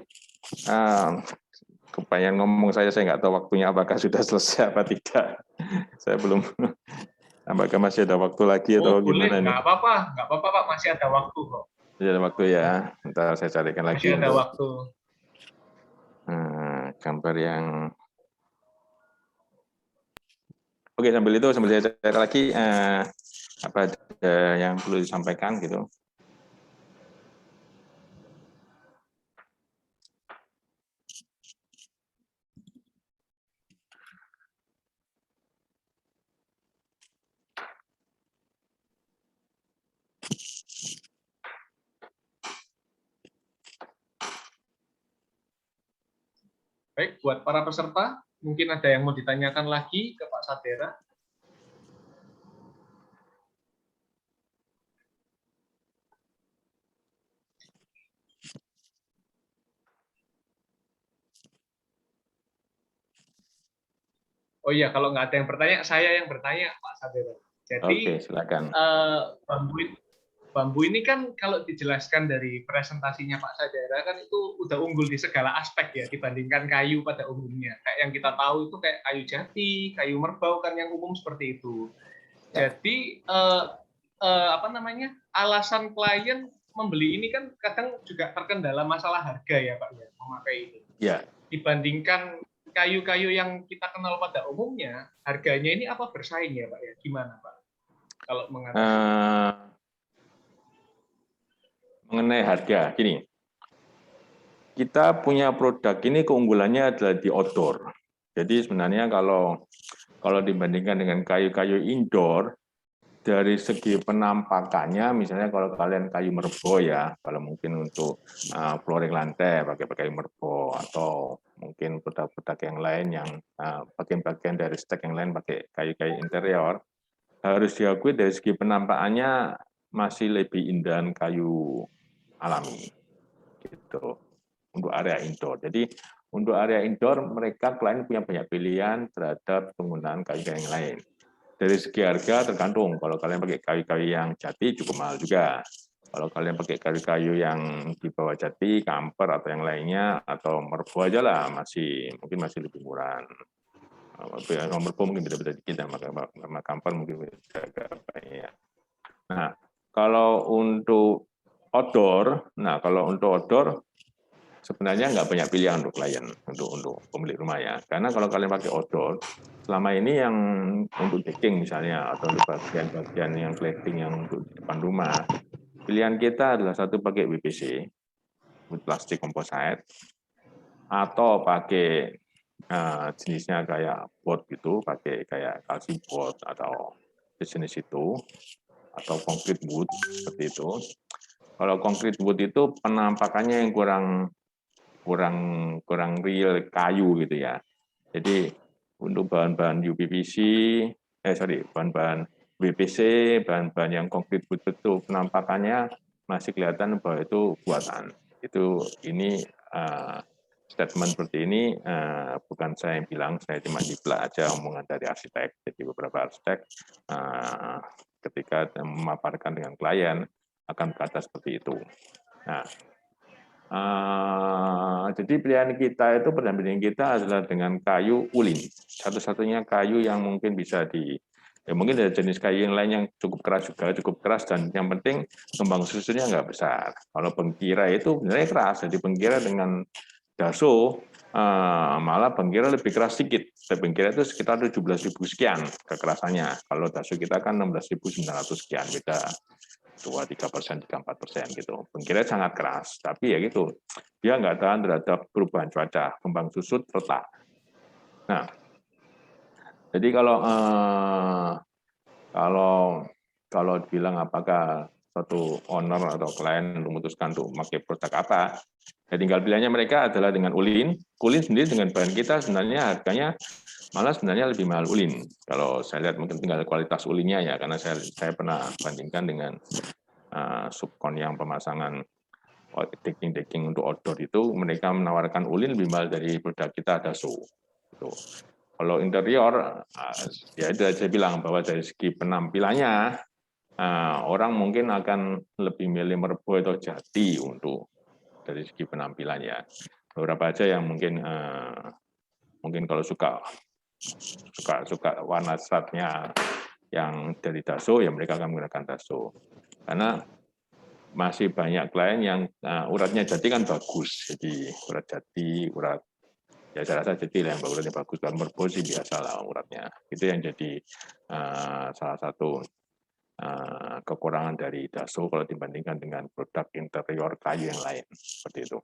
kebayang ngomong saya nggak tahu waktunya apakah sudah selesai apa tidak. Saya belum. Apakah masih ada waktu lagi atau gimana nih? Nggak apa-apa Pak, masih ada waktu kok. Masih ada waktu ya. Bentar saya carikan lagi. Masih ada waktu. Gambar yang. Oke, sambil saya cari lagi apa ada yang perlu disampaikan gitu. Baik, buat para peserta, mungkin ada yang mau ditanyakan lagi ke Pak Sadera. Oh iya, kalau nggak ada yang bertanya, saya yang bertanya, Pak Sadera. Oke, Jadi, silakan. bambu ini kan kalau dijelaskan dari presentasinya Pak Sadera kan itu udah unggul di segala aspek ya dibandingkan kayu pada umumnya. Kayak yang kita tahu itu kayak kayu jati, kayu merbau kan yang umum seperti itu. Ya. Jadi apa namanya, alasan klien membeli ini kan kadang juga terkendala masalah harga ya Pak ya, memakai ini. Ya. Dibandingkan kayu-kayu yang kita kenal pada umumnya, harganya ini apa bersaing ya Pak ya? Gimana Pak? Kalau mengatasi mengenai harga, gini, kita punya produk ini keunggulannya adalah di outdoor. Jadi sebenarnya kalau dibandingkan dengan kayu-kayu indoor, dari segi penampakannya, misalnya kalau kalian kayu merbau ya, kalau mungkin untuk flooring lantai pakai kayu merbau, atau mungkin produk-produk yang lain yang bagian-bagian dari stek yang lain pakai kayu-kayu interior, harus diakui dari segi penampakannya masih lebih indah kayu alami gitu untuk area indoor. Jadi untuk area indoor mereka klien punya banyak pilihan terhadap penggunaan kayu-kayu yang lain. Dari segi harga tergantung. Kalau kalian pakai kayu-kayu yang jati cukup mahal juga. Kalau kalian pakai kayu-kayu yang di bawah jati, kamper atau yang lainnya atau merbau aja lah mungkin masih lebih murah. Merbau mungkin beda-beda dikit, sama kamper mungkin beda agak banyak. Nah, kalau untuk outdoor sebenarnya nggak banyak pilihan untuk klien, untuk pemilik rumah ya. Karena kalau kalian pakai outdoor, selama ini yang untuk decking misalnya, atau untuk bagian-bagian yang cladding yang untuk di depan rumah, pilihan kita adalah satu pakai WPC, plastik composite, atau pakai jenisnya kayak board gitu, pakai kayak kalsi board atau jenis itu, atau concrete wood seperti itu. Kalau concrete wood itu penampakannya yang kurang real kayu gitu ya. Jadi untuk bahan-bahan UPVC, bahan-bahan WPC, bahan-bahan yang concrete wood itu penampakannya masih kelihatan bahwa itu buatan. Ini statement seperti ini bukan saya yang bilang, saya cuma jiplak aja omongan dari arsitek. Jadi beberapa arsitek ketika memaparkan dengan klien akan berkata seperti itu. Nah, jadi pilihan kita itu, pendampingan kita adalah dengan kayu ulin. Satu-satunya kayu yang mungkin bisa mungkin ada jenis kayu yang lain yang cukup keras juga, cukup keras, dan yang penting kembang susunnya nggak besar. Kalau bengkira itu sebenarnya keras, jadi bengkira dengan daso malah bengkira lebih keras sedikit. Bengkira itu sekitar 17.000 sekian kekerasannya. Kalau daso kita kan 16.900 sekian, beda 2-3%, 3-4% gitu. Bengkira sangat keras, tapi ya gitu, dia nggak tahan terhadap perubahan cuaca, kembang susut retak. Nah, jadi kalau bilang apakah suatu owner atau klien memutuskan untuk memakai produk apa, ya tinggal pilihannya mereka adalah dengan ulin. Ulin sendiri dengan bahan kita sebenarnya harganya malah sebenarnya lebih mahal ulin. Kalau saya lihat mungkin tinggal kualitas ulinnya ya, karena saya pernah bandingkan dengan subkon yang pemasangan decking untuk outdoor itu, mereka menawarkan ulin lebih mahal dari produk kita Daso. Gitu. Kalau interior, ya itu saya bilang bahwa dari segi penampilannya, orang mungkin akan lebih milih merbau atau jati untuk dari segi penampilannya. Beberapa aja yang mungkin kalau suka warna stratnya yang dari Daso, ya mereka akan menggunakan Daso. Karena masih banyak klien yang uratnya jati kan bagus, jadi urat jati, ya saya rasa jati lah yang uratnya bagus, kalau merbau sih biasa lah uratnya. Itu yang jadi salah satu kekurangan dari Daso kalau dibandingkan dengan produk interior kayu yang lain, seperti itu.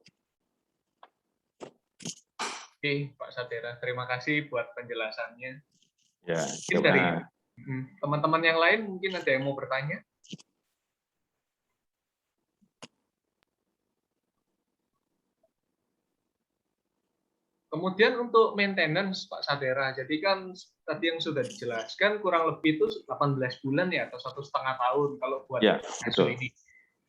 Oke, Pak Sadera, terima kasih buat penjelasannya. Ya, mungkin dari teman-teman yang lain mungkin ada yang mau bertanya. Kemudian untuk maintenance Pak Sadera, jadi kan tadi yang sudah dijelaskan kurang lebih itu 18 bulan ya atau 1,5 tahun kalau buat Ya, daso betul. ini.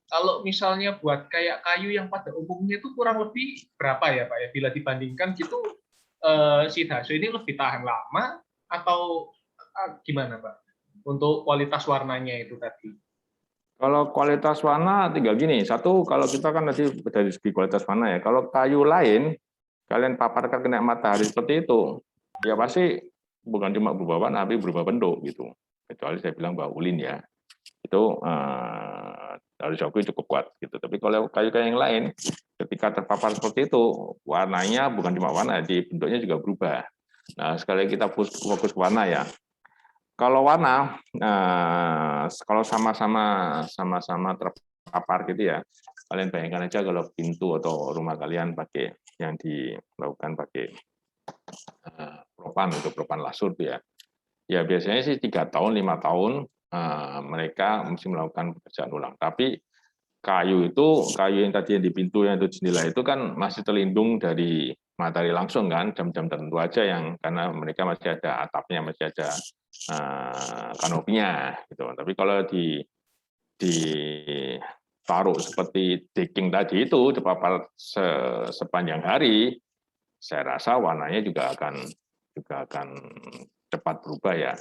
Kalau misalnya buat kayak kayu yang pada umumnya itu kurang lebih berapa ya Pak ya? Bila dibandingkan gitu si daso ini lebih tahan lama atau gimana Pak? Untuk kualitas warnanya itu tadi. Kalau kualitas warna tinggal gini, satu kalau kita kan tadi dari segi kualitas warna ya, kalau kayu lain kalian paparkan kena matahari seperti itu, ya pasti bukan cuma berubah warna, tapi berubah bentuk gitu. Kecuali saya bilang bahwa ulin ya, itu dari Shopee cukup kuat gitu. Tapi kalau kayu-kayu yang lain, ketika terpapar seperti itu, warnanya bukan cuma warna, di bentuknya juga berubah. Nah, sekali kita fokus ke warna ya. Kalau warna, kalau sama-sama terpapar gitu ya, kalian bayangkan aja kalau pintu atau rumah kalian pakai yang dilakukan pakai propan untuk propan lasur tuh ya. Ya biasanya sih 3 tahun, 5 tahun mereka mesti melakukan pekerjaan ulang. Tapi kayu yang tadi yang di pintu yang itu jendela itu kan masih terlindung dari matahari langsung kan, jam-jam tertentu aja yang karena mereka masih ada atapnya, masih ada kanopinya gitu. Tapi kalau ditaruh seperti decking tadi itu terpapar sepanjang hari, saya rasa warnanya juga akan cepat berubah ya.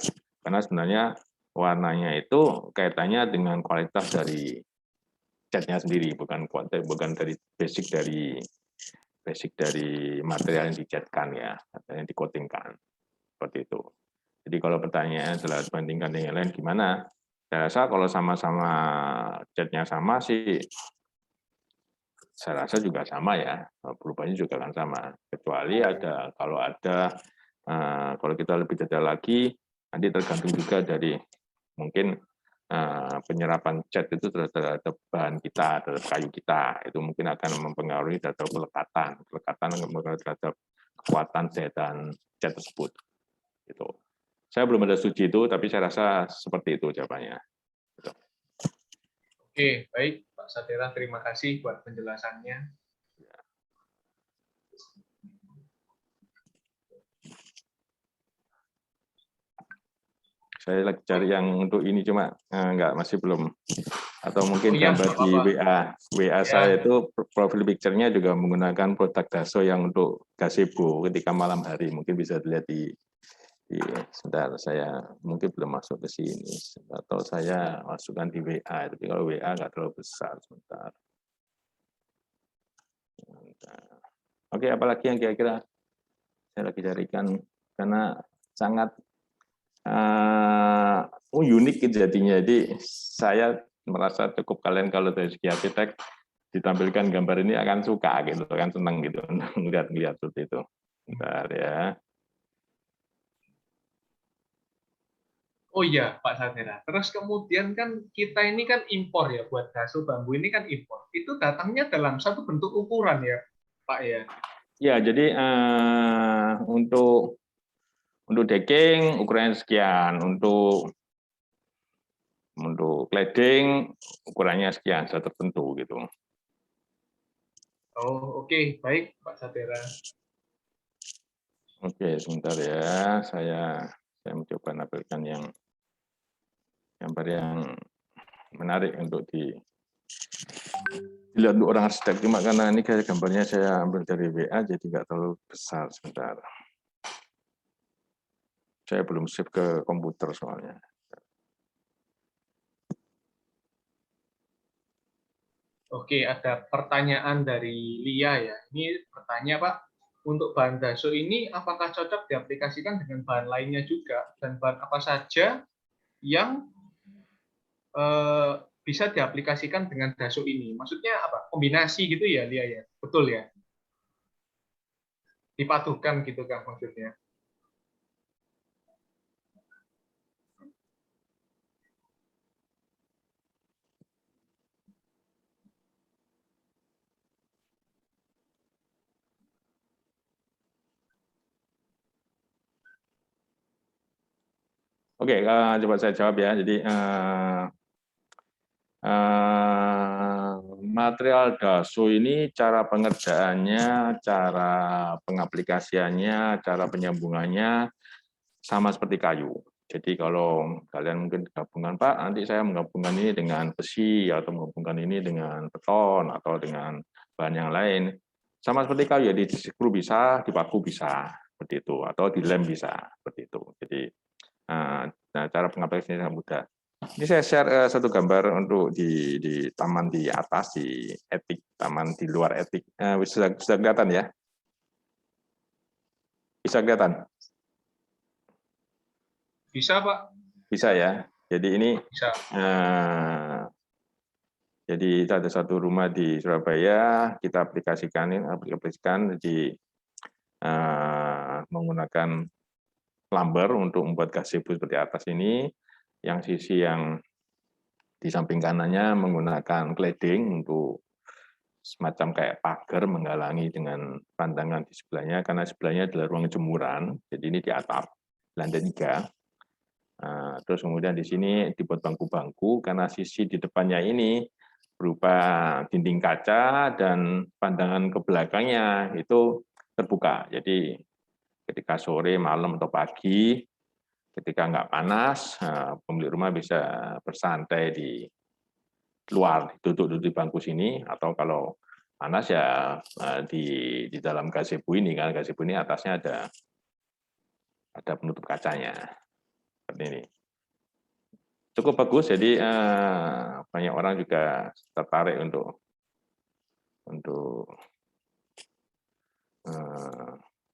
Karena sebenarnya warnanya itu kaitannya dengan kualitas dari catnya sendiri, bukan dari basic dari material yang dicatkan ya, atau yang dikotingkan seperti itu. Jadi kalau pertanyaannya adalah bandingkan dengan yang lain gimana? Saya rasa kalau sama-sama catnya sama sih, saya rasa juga sama ya, perubahannya juga akan sama. Kecuali kalau kita lebih detail lagi, nanti tergantung juga dari mungkin penyerapan cat itu terhadap bahan kita, terhadap kayu kita, itu mungkin akan mempengaruhi terhadap kelekatan mempengaruhi terhadap kekuatan setan cat tersebut. Gitu. Saya belum ada studi itu, tapi saya rasa seperti itu jawabannya. Gitu. Oke, baik Pak Sadera, terima kasih buat penjelasannya. Saya lagi cari yang untuk ini cuma masih belum, atau mungkin iya, gambar di WA Ya. saya itu profil picture-nya juga menggunakan produk daso yang untuk gazebo ketika malam hari, mungkin bisa dilihat sebentar, saya mungkin belum masuk ke sini atau saya masukkan di WA, tapi kalau WA nggak terlalu besar. Sebentar. Oke, apalagi yang kira-kira saya lagi carikan karena sangat unik jadinya. Jadi saya merasa cukup kalian kalau dari segi arsitek ditampilkan gambar ini akan suka gitu, kan senang gitu melihat seperti itu. Bentar ya. Oh iya Pak Sadera. Terus kemudian kan kita ini kan impor ya, buat daso bambu ini kan impor. Itu datangnya dalam satu bentuk ukuran ya Pak ya. Ya, jadi untuk decking ukurannya sekian, untuk cladding ukurannya sekian, sudah tertentu gitu. Oh oke, baik Pak Sadera. Oke, sebentar ya, saya mencoba menampilkan yang gambar yang menarik untuk dilihat untuk orang arsitek. Cuma karena ini gambarnya saya ambil dari WA, jadi nggak terlalu besar. Sebentar. Saya belum save ke komputer soalnya. Oke, ada pertanyaan dari Lia ya. Ini bertanya Pak, untuk bahan daso ini apakah cocok diaplikasikan dengan bahan lainnya juga? Dan bahan apa saja yang bisa diaplikasikan dengan daso ini? Maksudnya apa? Kombinasi gitu ya Lia ya? Betul ya? Dipadukan gitu kan maksudnya? Oke, coba saya jawab ya. Jadi material daso ini cara pengerjaannya, cara pengaplikasiannya, cara penyambungannya sama seperti kayu. Jadi kalau kalian mungkin gabungan, Pak, nanti saya menggabungkan ini dengan besi atau menggabungkan ini dengan beton atau dengan bahan yang lain, sama seperti kayu ya, di skru bisa, dipaku bisa, seperti itu, atau dilem bisa, seperti itu. Jadi nah, cara pengaplikasiannya sangat mudah. Ini saya share satu gambar untuk di taman di atas, di etik, taman di luar etik. Sudah kelihatan ya? Bisa kelihatan? Bisa, Pak. Bisa ya. Jadi ini Bisa. Jadi ada satu rumah di Surabaya, kita aplikasikan di menggunakan lumber untuk membuat gazebo seperti atas ini. Yang sisi yang di samping kanannya menggunakan cladding untuk semacam kayak pagar menghalangi dengan pandangan di sebelahnya, karena sebelahnya adalah ruang jemuran. Jadi ini di atap lantai 3. Terus kemudian di sini dibuat bangku-bangku karena sisi di depannya ini berupa dinding kaca dan pandangan ke belakangnya itu terbuka. Jadi ketika sore, malam, atau pagi, ketika nggak panas, pemilik rumah bisa bersantai di luar, duduk di bangku sini, atau kalau panas ya di dalam gazebo ini, kan gazebo ini atasnya ada penutup kacanya seperti ini. Cukup bagus, jadi banyak orang juga tertarik untuk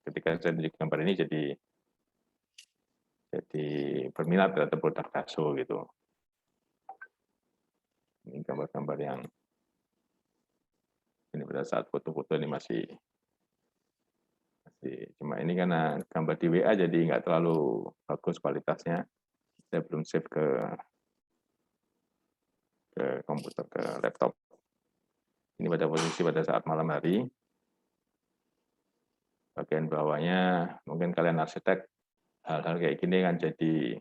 ketika saya tunjuk gambar ini jadi berminat terhadap produk daso gitu. Ini gambar-gambar yang ini pada saat foto-foto ini masih cuma ini karena gambar di WA jadi nggak terlalu bagus kualitasnya. Saya belum save ke komputer, ke laptop. Ini pada posisi pada saat malam hari. Bagian bawahnya mungkin kalian arsitek hal-hal kayak gini kan jadi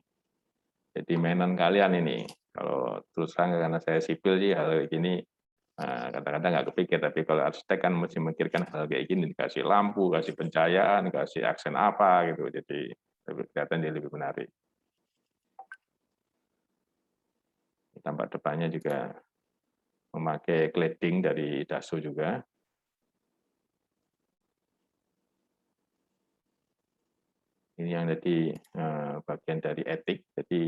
mainan kalian ini. Kalau terus terang karena saya sipil sih hal kayak gini kadang-kadang nggak kepikir, tapi kalau arsitek kan mesti memikirkan hal kayak gini, dikasih lampu, kasih pencahayaan, kasih aksen apa gitu, jadi kelihatan dia lebih menarik. Tampak depannya juga memakai cladding dari daso juga. Ini yang jadi bagian dari etik. Jadi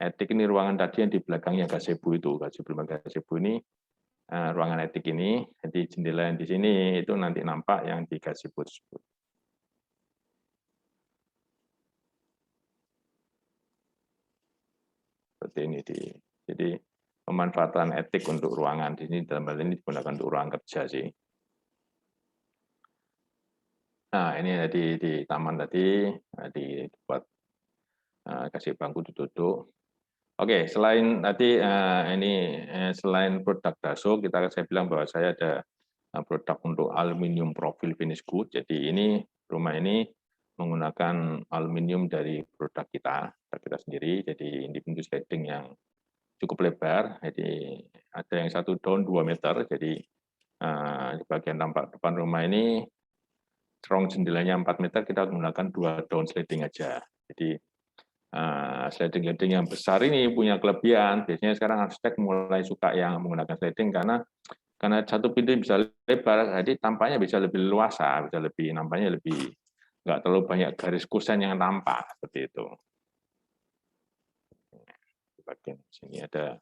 etik ini ruangan tadi yang di belakangnya gazebo itu, gazebo ini ruangan etik ini. Jadi jendela yang di sini itu nanti nampak yang di gazebo tersebut. Seperti ini. Jadi pemanfaatan etik untuk ruangan di sini dalam hal ini digunakan untuk ruang kerja sih. Nah, ini di taman tadi dibuat kasih bangku duduk. Oke, selain tadi selain produk daso, saya bilang bahwa saya ada produk untuk aluminium profil finish good. Jadi ini rumah ini menggunakan aluminium dari produk kita sendiri. Jadi ini pintu sliding yang cukup lebar. Jadi ada yang 1 daun 2 meter. Jadi di bagian tampak depan rumah ini rong jendelanya 4 meter, kita menggunakan 2 daun sliding aja. Jadi sliding-sliding yang besar ini punya kelebihan. Biasanya sekarang arsitek mulai suka yang menggunakan sliding karena satu pintu bisa lebar, jadi tampaknya bisa lebih luasa, bisa lebih nampaknya lebih nggak terlalu banyak garis kusen yang tampak seperti itu. Di bagian sini ada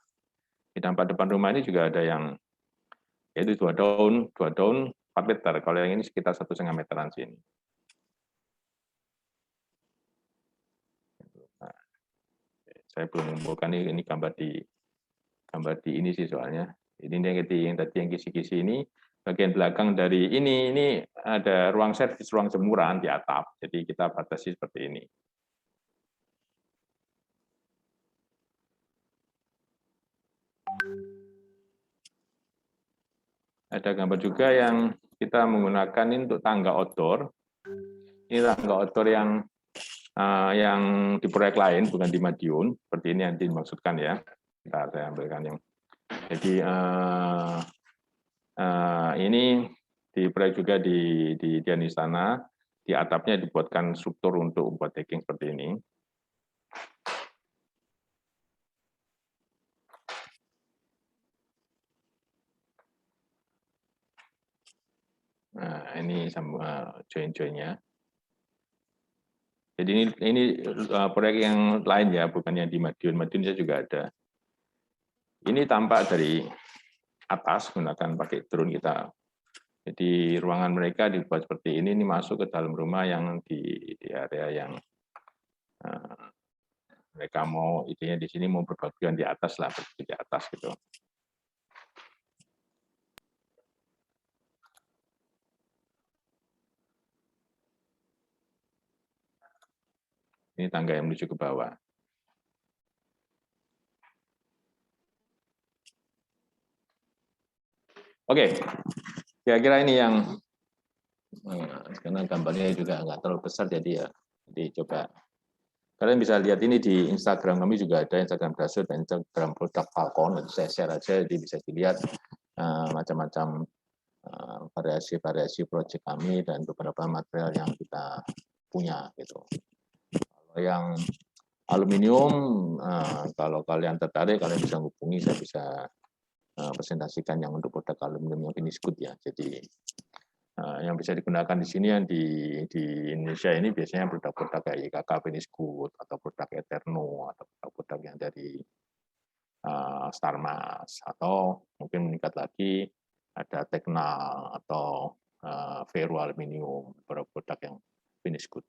di tampak depan rumah ini juga ada yang yaitu 2 daun 4 meter. Kalau yang ini sekitar 1,5 meteran sini. Nah, saya belum mengumpulkan ini gambar di ini sih soalnya. Ini yang tadi yang kisi-kisi ini bagian belakang dari ini ada ruang servis, ruang jemuran di atap. Jadi kita batasi seperti ini. Ada gambar juga yang kita menggunakan ini untuk tangga outdoor. Ini tangga outdoor yang di proyek lain, bukan di Madiun. Seperti ini yang dimaksudkan ya. Bentar, saya ambilkan yang. Jadi Ini diproyek juga di Dian Istana, di atapnya dibuatkan struktur untuk buat decking seperti ini. Nah, ini sama join-joinnya. Jadi ini proyek yang lain ya, bukan yang di Madiun. Madiun saya juga ada. Ini tampak dari atas menggunakan pakai drone kita. Jadi ruangan mereka dibuat seperti ini masuk ke dalam rumah yang di area yang mereka mau, intinya di sini mau berbagian di atas lah, di atas gitu. Ini tangga yang menuju ke bawah. Oke, kira-kira ini yang karena gambarnya juga nggak terlalu besar jadi coba kalian bisa lihat ini di Instagram kami juga ada, Instagram Dasur dan Instagram Produk Falcon, itu saya share aja, jadi bisa dilihat macam-macam variasi-variasi proyek kami dan beberapa material yang kita punya gitu. Kalau yang aluminium, kalau kalian tertarik kalian bisa hubungi, saya bisa presentasikan yang untuk produk aluminium yang finish good ya. Jadi yang bisa digunakan di sini yang di Indonesia ini biasanya produk-produk kayak IKK finish good atau produk Eterno atau produk-produk yang dari Starmas atau mungkin meningkat lagi ada Teknal atau Vero Aluminium, produk yang finish good.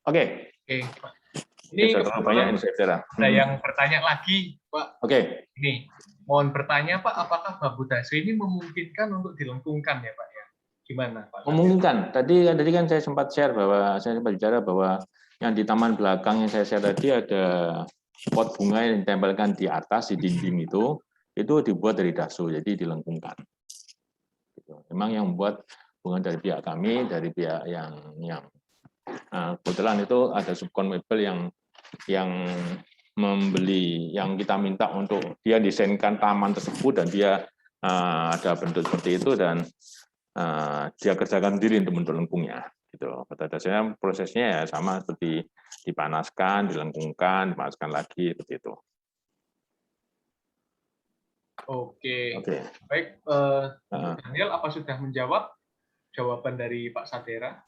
Oke. Pak. Ini banyak ada yang bertanya lagi, Pak. Oke. Ini mohon bertanya, Pak, apakah bambu dasu ini memungkinkan untuk dilengkungkan ya, Pak ya? Gimana, Pak? Memungkinkan. Tadi kan saya sempat share bahwa saya sempat bicara bahwa yang di taman belakang yang saya share tadi ada pot bunga yang ditempelkan di atas di dinding itu dibuat dari dasu, jadi dilengkungkan. Memang yang membuat bunga dari pihak kami, dari pihak yang kebetulan itu ada subkon mebel yang membeli, yang kita minta untuk dia desainkan taman tersebut dan dia ada bentuk seperti itu dan dia kerjakan sendiri untuk bentuk lengkungnya. Gitu. Pada dasarnya prosesnya ya sama seperti dipanaskan, dilengkungkan, dipanaskan lagi seperti itu. Oke. Baik, Daniel, apa sudah menjawab jawaban dari Pak Sadera?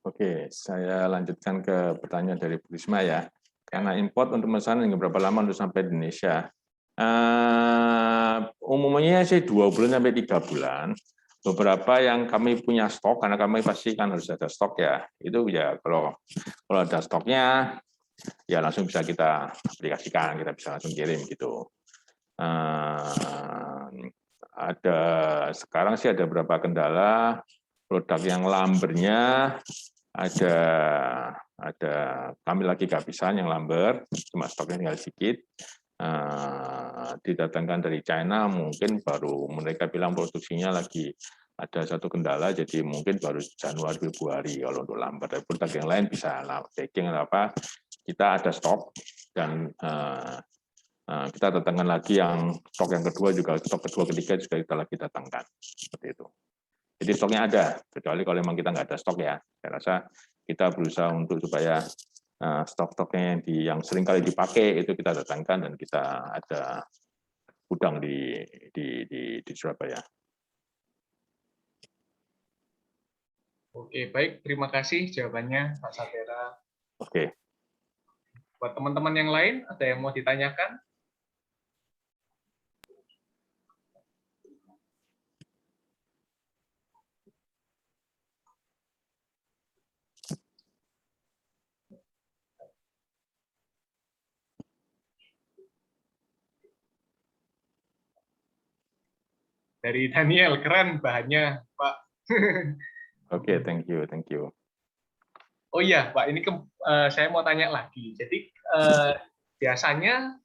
Oke, saya lanjutkan ke pertanyaan dari Bu Risma ya. Karena import untuk pemesanan hingga berapa lama untuk sampai di Indonesia? Umumnya sih 2 bulan sampai 3 bulan. Beberapa yang kami punya stok, karena kami pasti kan harus ada stok ya. Itu ya kalau ada stoknya, ya langsung bisa kita aplikasikan, kita bisa langsung kirim gitu. Sekarang sih ada beberapa kendala, produk yang lumbernya ada kami lagi kehabisan yang lumber, cuma stoknya tinggal sedikit. Didatangkan dari China, mungkin baru mereka bilang produksinya lagi ada satu kendala, jadi mungkin baru Januari Februari kalau untuk lumber. Tapi produk yang lain bisa decking apa, kita ada stok dan kita datangkan lagi yang stok yang kedua juga, stok kedua ketiga juga kita lagi datangkan seperti itu. Jadi stoknya ada, kecuali kalau memang kita nggak ada stok ya. Saya rasa kita berusaha untuk supaya stok-stoknya yang sering kali dipakai itu kita datangkan dan kita ada gudang di Surabaya. Oke, baik. Terima kasih jawabannya, Pak Sadera. Oke. Buat teman-teman yang lain, ada yang mau ditanyakan? Dari Daniel, keren bahannya, Pak. Oke, thank you. Oh iya, Pak, ini saya mau tanya lagi. Jadi biasanya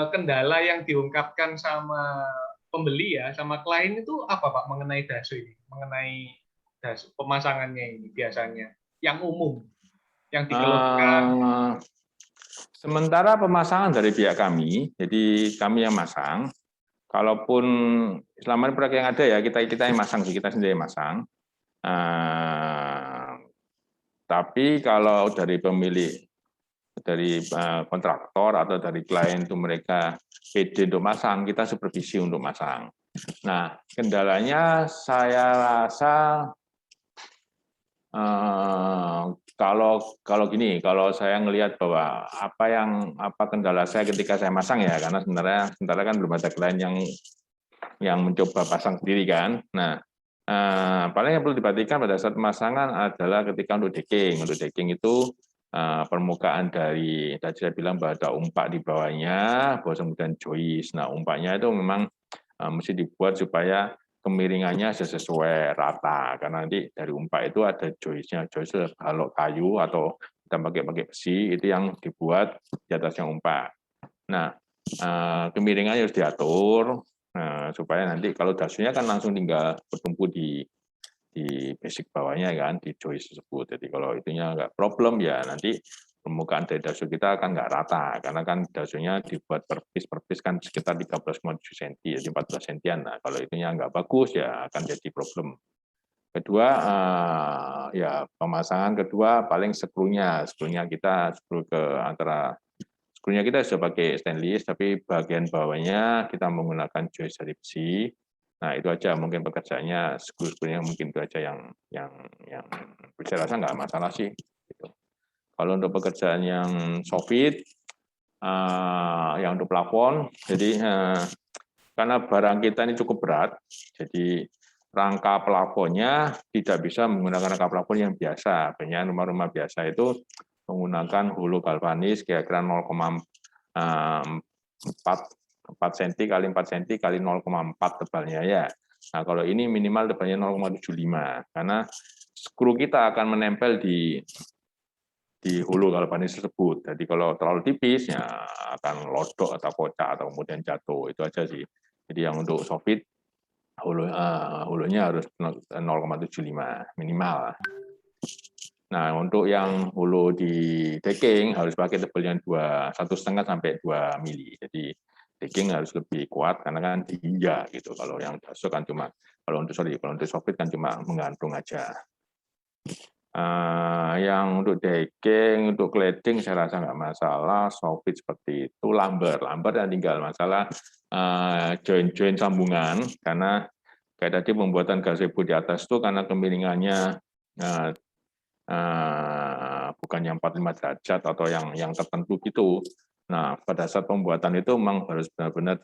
kendala yang diungkapkan sama pembeli ya, sama klien itu apa, Pak, mengenai dasu ini, mengenai dasu pemasangannya ini biasanya, yang umum? yang dikeluhkan? Sementara pemasangan dari pihak kami, jadi kami yang masang. Kalaupun selama ini proyek yang ada ya kita yang masang sih, kita sendiri yang masang. Tapi kalau dari pemilik, dari kontraktor atau dari klien itu mereka pede untuk masang, kita supervisi untuk masang. Nah, kendalanya saya rasa kalau gini, kalau saya ngelihat bahwa apa kendala saya ketika saya masang ya, karena sebenarnya kan belum ada klien yang mencoba pasang sendiri kan. Nah, paling yang perlu diperhatikan pada saat pemasangan adalah ketika untuk decking. Untuk decking itu permukaan dari tadi saya bilang bahwa ada umpak di bawahnya, bahwa kemudian joist. Nah, umpaknya itu memang mesti dibuat supaya kemiringannya sesuai rata, karena nanti dari umpak itu ada joistnya, joist balok kayu atau kita pakai besi itu yang dibuat di atasnya umpak. Nah, kemiringannya harus diatur supaya nanti kalau dasunya kan langsung tinggal bertumpu di basic bawahnya kan, di joist tersebut. Jadi kalau itunya nggak problem ya nanti permukaan dari dasu kita akan nggak rata, karena kan dasunya dibuat per piece kan sekitar 13,7 cm, jadi 14 cm. Nah, kalau itunya nggak bagus ya akan jadi problem. Kedua, ya pemasangan kedua paling skrunya kita skru ke antara skrunya kita sudah pakai stainless, tapi bagian bawahnya kita menggunakan joist dari besi. Nah, itu aja mungkin pekerjaannya, skru-skrunya mungkin itu aja yang saya rasa nggak masalah sih. Gitu. Kalau untuk pekerjaan yang soffit, yang untuk plafon, jadi karena barang kita ini cukup berat, jadi rangka plafonnya tidak bisa menggunakan rangka plafon yang biasa. Banyak rumah-rumah biasa itu menggunakan hulu galvanis kira-kira 0,4 cm kali 4 cm kali 0,4 tebalnya ya. Nah, kalau ini minimal tebalnya 0,75 karena skru kita akan menempel di hulu galvanis tersebut. Jadi kalau terlalu tipis ya akan lodok atau kocak atau kemudian jatuh. Itu aja sih. Jadi yang untuk soffit hulunya harus 0,75 minimal. Nah, untuk yang hulu di decking harus pakai tebalnya 1,5 sampai 2 mili. Jadi decking harus lebih kuat karena kan diinjak gitu. Kalau yang dasu kan cuma kalau untuk soffit kan cuma menggantung aja. Yang untuk decking, untuk cladding saya rasa nggak masalah. Soffit seperti itu, lumber yang tinggal masalah join-join sambungan karena kayak tadi pembuatan gazebo di atas itu karena kemiringannya bukan yang 45 derajat atau yang tertentu gitu. Nah, pada saat pembuatan itu memang harus benar-benar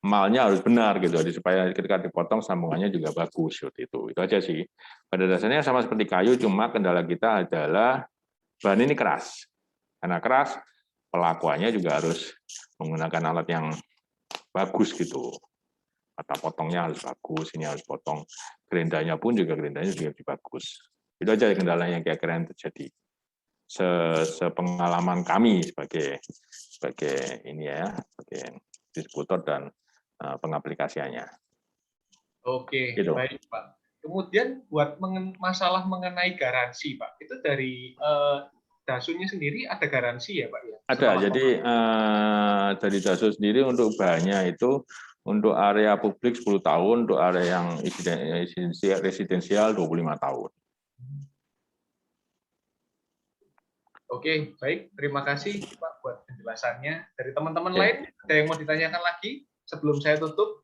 malnya harus benar gitu, jadi supaya ketika dipotong sambungannya juga bagus seperti itu. Itu aja sih. Pada dasarnya sama seperti kayu, cuma kendala kita adalah bahan ini keras. Karena keras, pelakuannya juga harus menggunakan alat yang bagus gitu. Mata potongnya harus bagus, ini harus potong gerendanya pun juga lebih bagus. Itu aja kendalanya yang kira-kira yang terjadi. Sepengalaman kami sebagai ini ya, sebagai distributor dan pengaplikasiannya. Oke, gitu. Baik Pak. Kemudian buat masalah mengenai garansi Pak, itu dari dasunya sendiri ada garansi ya Pak ya? Ada, jadi dari dasu sendiri untuk bahannya itu untuk area publik 10 tahun, untuk area yang residensial 25 tahun. Oke, baik. Terima kasih Pak buat penjelasannya. Dari teman-teman Oke. lain, ada yang mau ditanyakan lagi sebelum saya tutup?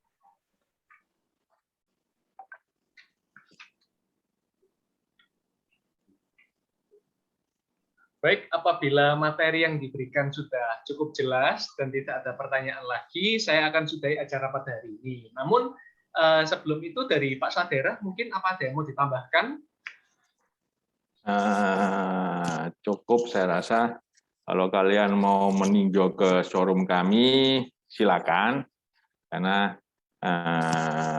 Baik, apabila materi yang diberikan sudah cukup jelas dan tidak ada pertanyaan lagi, saya akan sudahi acara pada hari ini. Namun, sebelum itu dari Pak Sadera, mungkin apa ada yang mau ditambahkan? Cukup saya rasa. Kalau kalian mau meninjau ke showroom kami, silakan. Karena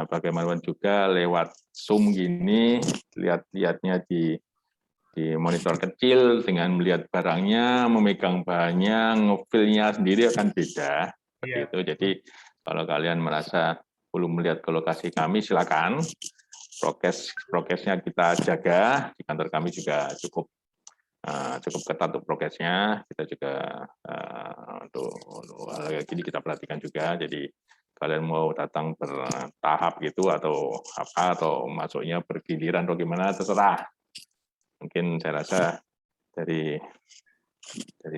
bagaimanapun juga lewat Zoom gini, lihat-lihatnya di monitor kecil dengan melihat barangnya, memegang bahannya, ngefeel-nya sendiri akan beda. Seperti itu. Jadi kalau kalian merasa perlu melihat ke lokasi kami, silakan. Prokesnya kita jaga, di kantor kami juga cukup cukup ketat untuk progresnya. Kita juga untuk hal kayak gini kita perhatikan juga. Jadi kalian mau datang bertahap gitu atau apa, atau masuknya bergiliran atau gimana, terserah. Mungkin saya rasa dari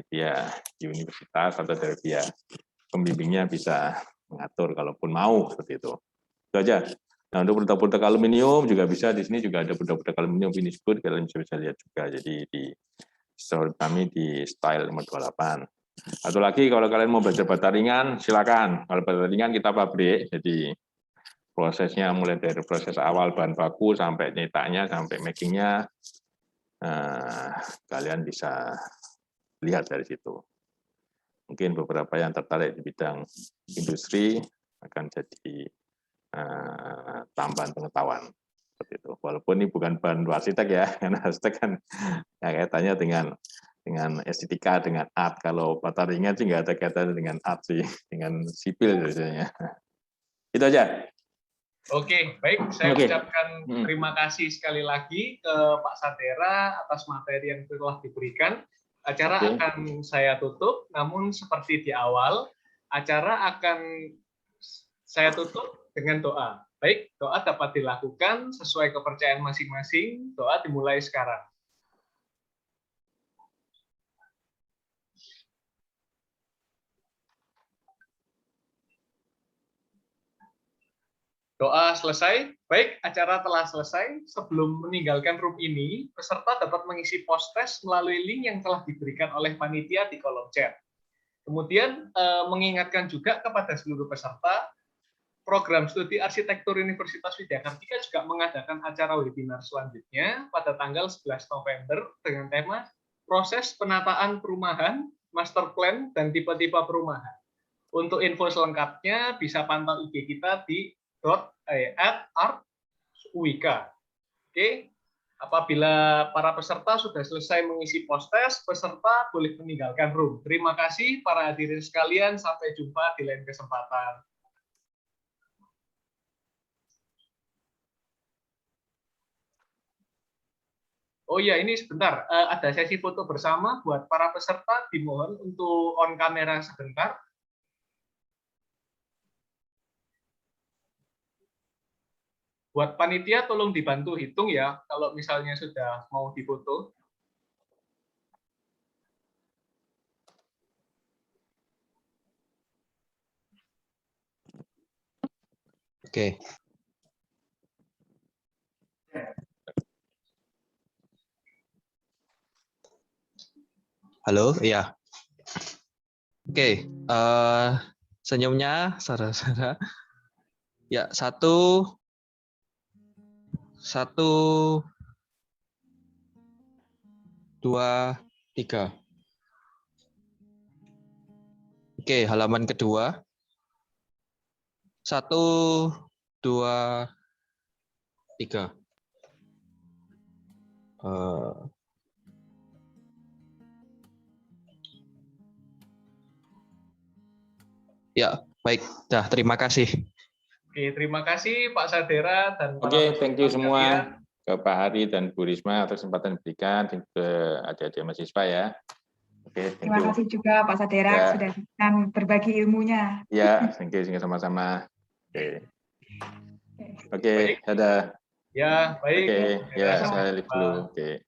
pihak universitas atau dari pihak pembimbingnya bisa mengatur kalaupun mau seperti itu. Itu aja. Nah, untuk produk-produk aluminium juga bisa, di sini juga ada produk-produk aluminium finished good, kalian bisa lihat juga. Jadi di store kami di style nomor 28. Atau lagi kalau kalian mau belajar bata ringan, silakan. Kalau bata ringan kita pabrik, jadi prosesnya mulai dari proses awal bahan baku sampai nyetaknya, sampai makingnya, kalian bisa lihat dari situ. Mungkin beberapa yang tertarik di bidang industri akan jadi tambahan pengetahuan seperti itu. Walaupun ini bukan bahan arsitek ya, karena arsitek kan ya, kaitannya dengan estetika, dengan art. Kalau bata ringan sih nggak ada kaitannya dengan art sih, dengan sipil biasanya. Itu aja. Oke, baik. Saya ucapkan terima kasih sekali lagi ke Pak Sadera atas materi yang telah diberikan. Acara akan saya tutup, namun seperti di awal, acara akan saya tutup dengan doa. Baik, doa dapat dilakukan sesuai kepercayaan masing-masing. Doa dimulai sekarang. Doa selesai. Baik, acara telah selesai. Sebelum meninggalkan room ini, peserta dapat mengisi post-test melalui link yang telah diberikan oleh panitia di kolom chat. Kemudian mengingatkan juga kepada seluruh peserta, Program Studi Arsitektur Universitas Widya Kartika juga mengadakan acara webinar selanjutnya pada tanggal 11 November dengan tema Proses Penataan Perumahan, Master Plan, dan Tipe-tipe Perumahan. Untuk info selengkapnya bisa pantau IG kita di @art_uik. Oke, apabila para peserta sudah selesai mengisi post-test, peserta boleh meninggalkan room. Terima kasih para hadirin sekalian, sampai jumpa di lain kesempatan. Oh iya, ini sebentar, ada sesi foto bersama buat para peserta, dimohon untuk on kamera sebentar. Buat panitia tolong dibantu hitung ya, kalau misalnya sudah mau difoto. Oke. Halo, iya. Oke, senyumnya, saudara-saudara. Ya, satu, 2, 3. Oke, halaman kedua. 1, 2, 3. Ya, baik. Dah, terima kasih. Oke, terima kasih Pak Sadera dan Oke, thank you semua ke Pak Hari dan Bu Risma atas kesempatan diberikan ke adik-adik mahasiswa ya. Oke, thank you. Terima kasih juga Pak Sadera sudah berbagi ilmunya. Ya, thank you sama-sama. Oke, dadah. Ya, baik. Oke, ya saya lihat dulu. Oke.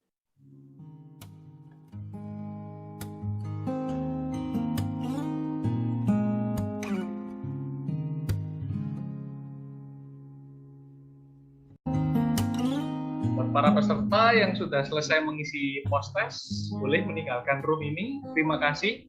Para peserta yang sudah selesai mengisi post-test, boleh meninggalkan room ini. Terima kasih.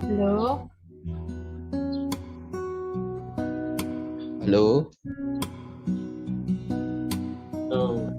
Halo. Halo.